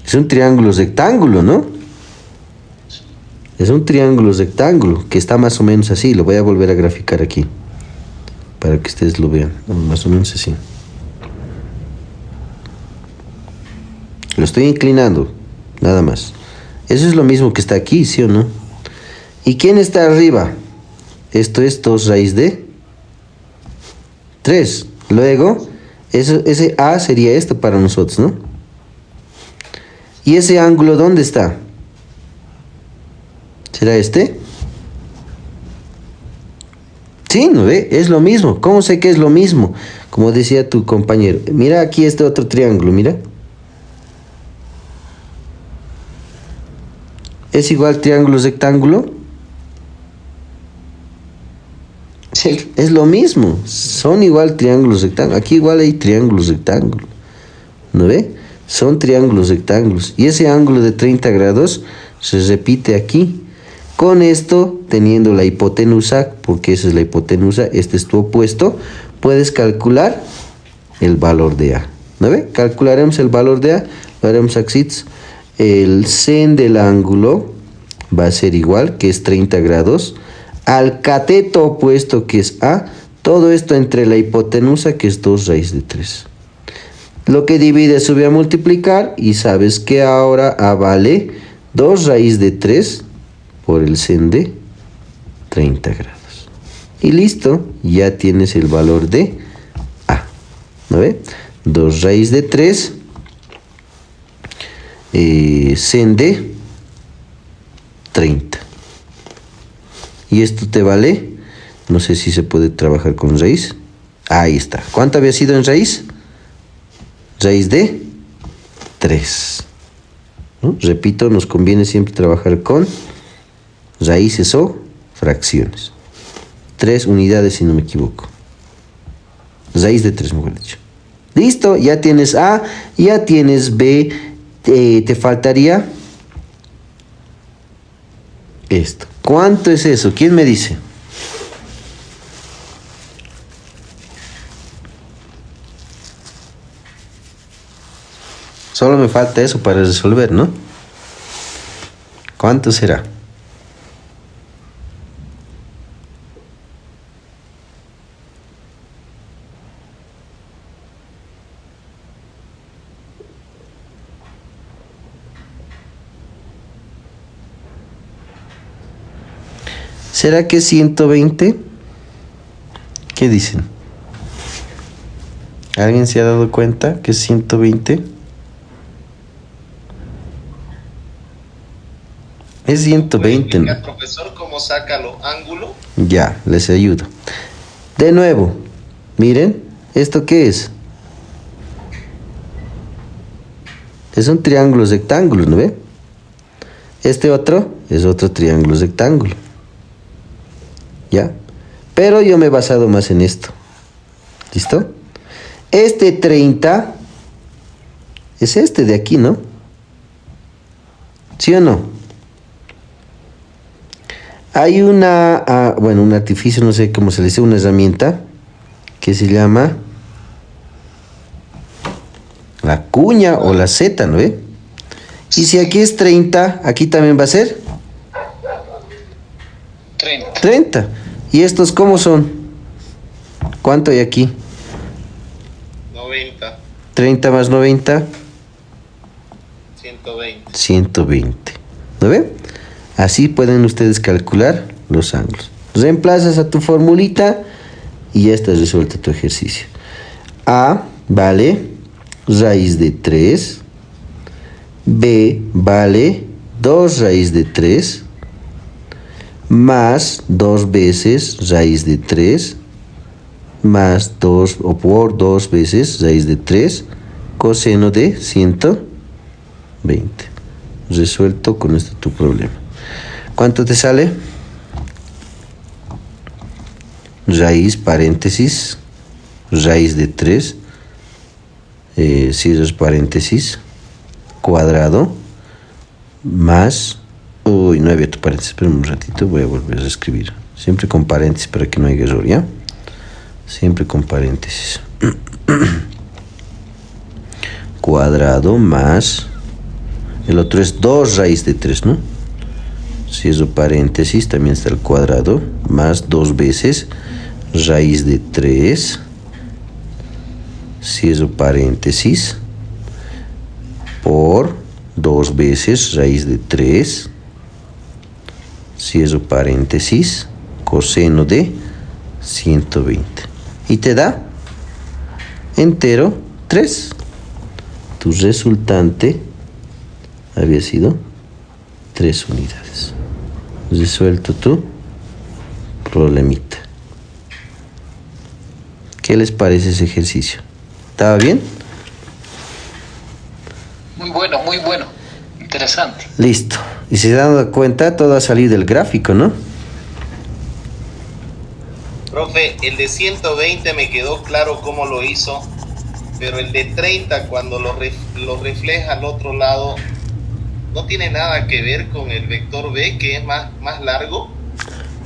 Es un triángulo rectángulo, ¿no? Es un triángulo rectángulo que está más o menos así. Lo voy a volver a graficar aquí para que ustedes lo vean. Más o menos así. Lo estoy inclinando, nada más. Eso es lo mismo que está aquí, ¿sí o no? ¿Y quién está arriba? Esto es 2 raíz de 3. Luego, ese A sería esto para nosotros, ¿no? ¿Y ese ángulo dónde está? ¿Será este? Sí, ¿no ve? Es lo mismo. ¿Cómo sé que es lo mismo? Como decía tu compañero. Mira aquí este otro triángulo, mira. ¿Es igual triángulo rectángulo? Sí, es lo mismo. Son igual triángulos rectángulos. Aquí igual hay triángulos rectángulos. ¿No ve? Son triángulos rectángulos. Y ese ángulo de 30 grados se repite aquí. Con esto, teniendo la hipotenusa, porque esa es la hipotenusa, este es tu opuesto, puedes calcular el valor de A. ¿No ve? Calcularemos el valor de A. Lo haremos así. El sen del ángulo va a ser igual, que es 30 grados, al cateto opuesto, que es A, todo esto entre la hipotenusa, que es 2 raíz de 3. Lo que divide sube a multiplicar, y sabes que ahora A vale 2 raíz de 3 por el sen de 30 grados. Y listo, ya tienes el valor de A. ¿No ve? 2 raíz de 3 sen de 30. Y esto te vale, no sé si se puede trabajar con raíz. Ahí está. ¿Cuánto había sido en raíz? Raíz de 3. ¿No? Repito, nos conviene siempre trabajar con raíces o fracciones. 3 unidades si no me equivoco. Raíz de 3, mejor dicho. Listo, ya tienes A, ya tienes B. Te faltaría esto. ¿Cuánto es eso? ¿Quién me dice? Solo me falta eso para resolver, ¿no? ¿Cuánto será? ¿Será que 120? ¿Qué dicen? ¿Alguien se ha dado cuenta que es 120? Es 120, ¿no? ¿El profesor cómo saca los ángulos? Ya, les ayudo. De nuevo, miren, ¿esto qué es? Son triángulos rectángulos, ¿no ve? Este otro es otro triángulo rectángulo. ¿Ya? Pero yo me he basado más en esto. ¿Listo? Este 30 es este de aquí, ¿no? ¿Sí o no? Hay una, bueno, un artificio, no sé cómo se le dice, una herramienta que se llama la cuña o la Z, ¿no ve? Y si aquí es 30, aquí también va a ser 30. ¿Y estos cómo son? ¿Cuánto hay aquí? 90. 30 más 90. 120. 120. ¿No ve? Así pueden ustedes calcular los ángulos. Reemplazas a tu formulita y ya está resuelto tu ejercicio. A vale raíz de 3. B vale 2 raíz de 3 más 2 veces raíz de 3 más 2 o por 2 veces raíz de 3 coseno de 120. Resuelto con esto tu problema. ¿Cuánto te sale? Raíz, paréntesis, raíz de 3, cierras paréntesis, cuadrado, más, uy, no había tu paréntesis, espera un ratito, voy a volver a escribir, siempre con paréntesis para que no haya error, ¿ya? Siempre con paréntesis. Cuadrado más, el otro es 2 raíz de 3, ¿no? Cierro paréntesis, también está el cuadrado, más 2 veces raíz de 3, cierro paréntesis, por 2 veces raíz de 3, cierro paréntesis, coseno de 120. Y te da entero 3. Tu resultante había sido 3 unidades. Resuelto tu problemita. ¿Qué les parece ese ejercicio? ¿Estaba bien? Muy bueno, muy bueno. Interesante. Listo. Y si se dan cuenta, todo ha salido del gráfico, ¿no? Profe, el de 120 me quedó claro cómo lo hizo, pero el de 30 cuando lo refleja al otro lado, ¿no tiene nada que ver con el vector B que es más largo?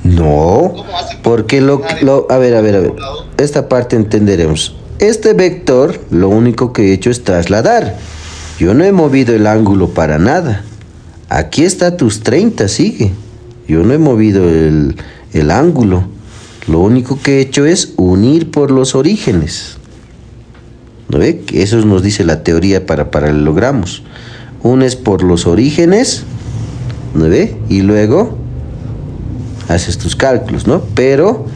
No, ¿Cómo hace porque a ver, esta parte entenderemos. Este vector, lo único que he hecho es trasladar. Yo no he movido el ángulo para nada. Aquí está tus 30, sigue. Yo no he movido el ángulo. Lo único que he hecho es unir por los orígenes. ¿No ve? Eso nos dice la teoría para paralelogramos. Unes por los orígenes, ¿no ve? Y luego haces tus cálculos, ¿no? Pero,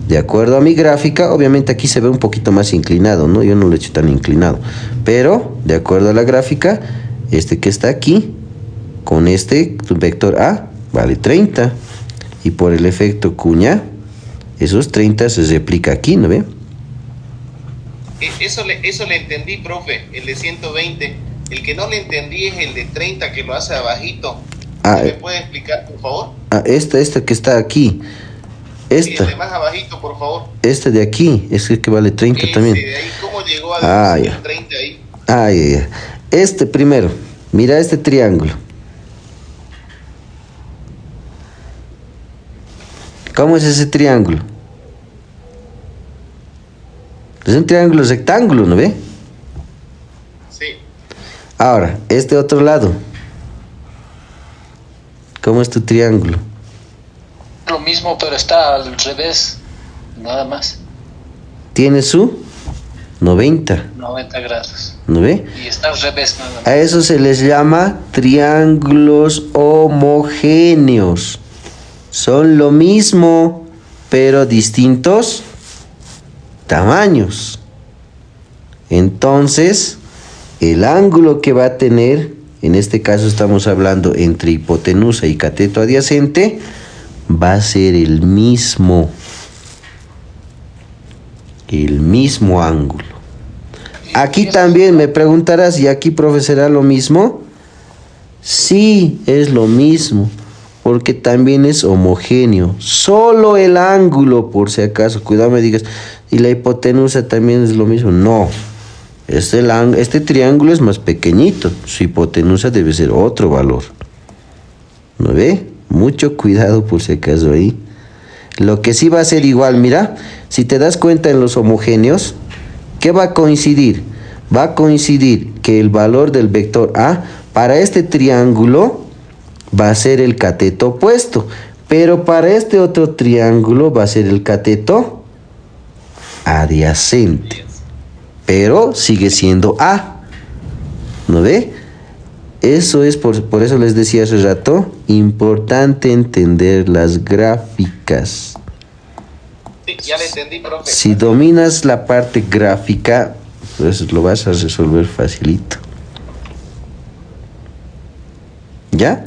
de acuerdo a mi gráfica, obviamente aquí se ve un poquito más inclinado, ¿no? Yo no lo he hecho tan inclinado. Pero, de acuerdo a la gráfica, este que está aquí, con este vector A, vale 30. Y por el efecto cuña, esos 30 se replica aquí, ¿no ve? Eso le entendí, profe, el de 120. El que no le entendí es el de 30 que lo hace abajito. ¿Me puede explicar, por favor? Esta que está aquí. Sí, el de más abajito, por favor. Este de aquí, es el que vale 30 también. De ahí, ¿cómo llegó a ya. 30 ahí? Ya. Este primero, mira este triángulo. ¿Cómo es ese triángulo? Es un triángulo rectángulo, ¿no ve? Sí. Ahora, este otro lado. ¿Cómo es tu triángulo? Lo mismo, pero está al revés. Nada más. Tiene su 90. 90 grados. ¿No ve? Y está al revés nada más. A eso se les llama triángulos homogéneos. Son lo mismo, pero distintos tamaños. Entonces, el ángulo que va a tener, en este caso estamos hablando entre hipotenusa y cateto adyacente, va a ser el mismo ángulo. Aquí también me preguntarás, ¿y aquí, profe, será lo mismo? Sí, es lo mismo, porque también es homogéneo. Solo el ángulo, por si acaso, cuidado me digas, ¿y la hipotenusa también es lo mismo? No, este triángulo es más pequeñito, su hipotenusa debe ser otro valor. ¿No ve? Mucho cuidado por si acaso ahí. Lo que sí va a ser igual, mira, si te das cuenta en los homogéneos, ¿qué va a coincidir? Va a coincidir que el valor del vector A para este triángulo va a ser el cateto opuesto, pero para este otro triángulo va a ser el cateto adyacente, pero sigue siendo A. ¿No ve? Eso es por eso les decía hace rato, importante entender las gráficas. Sí, ya le entendí, profe. Si dominas la parte gráfica, pues lo vas a resolver facilito. ¿Ya?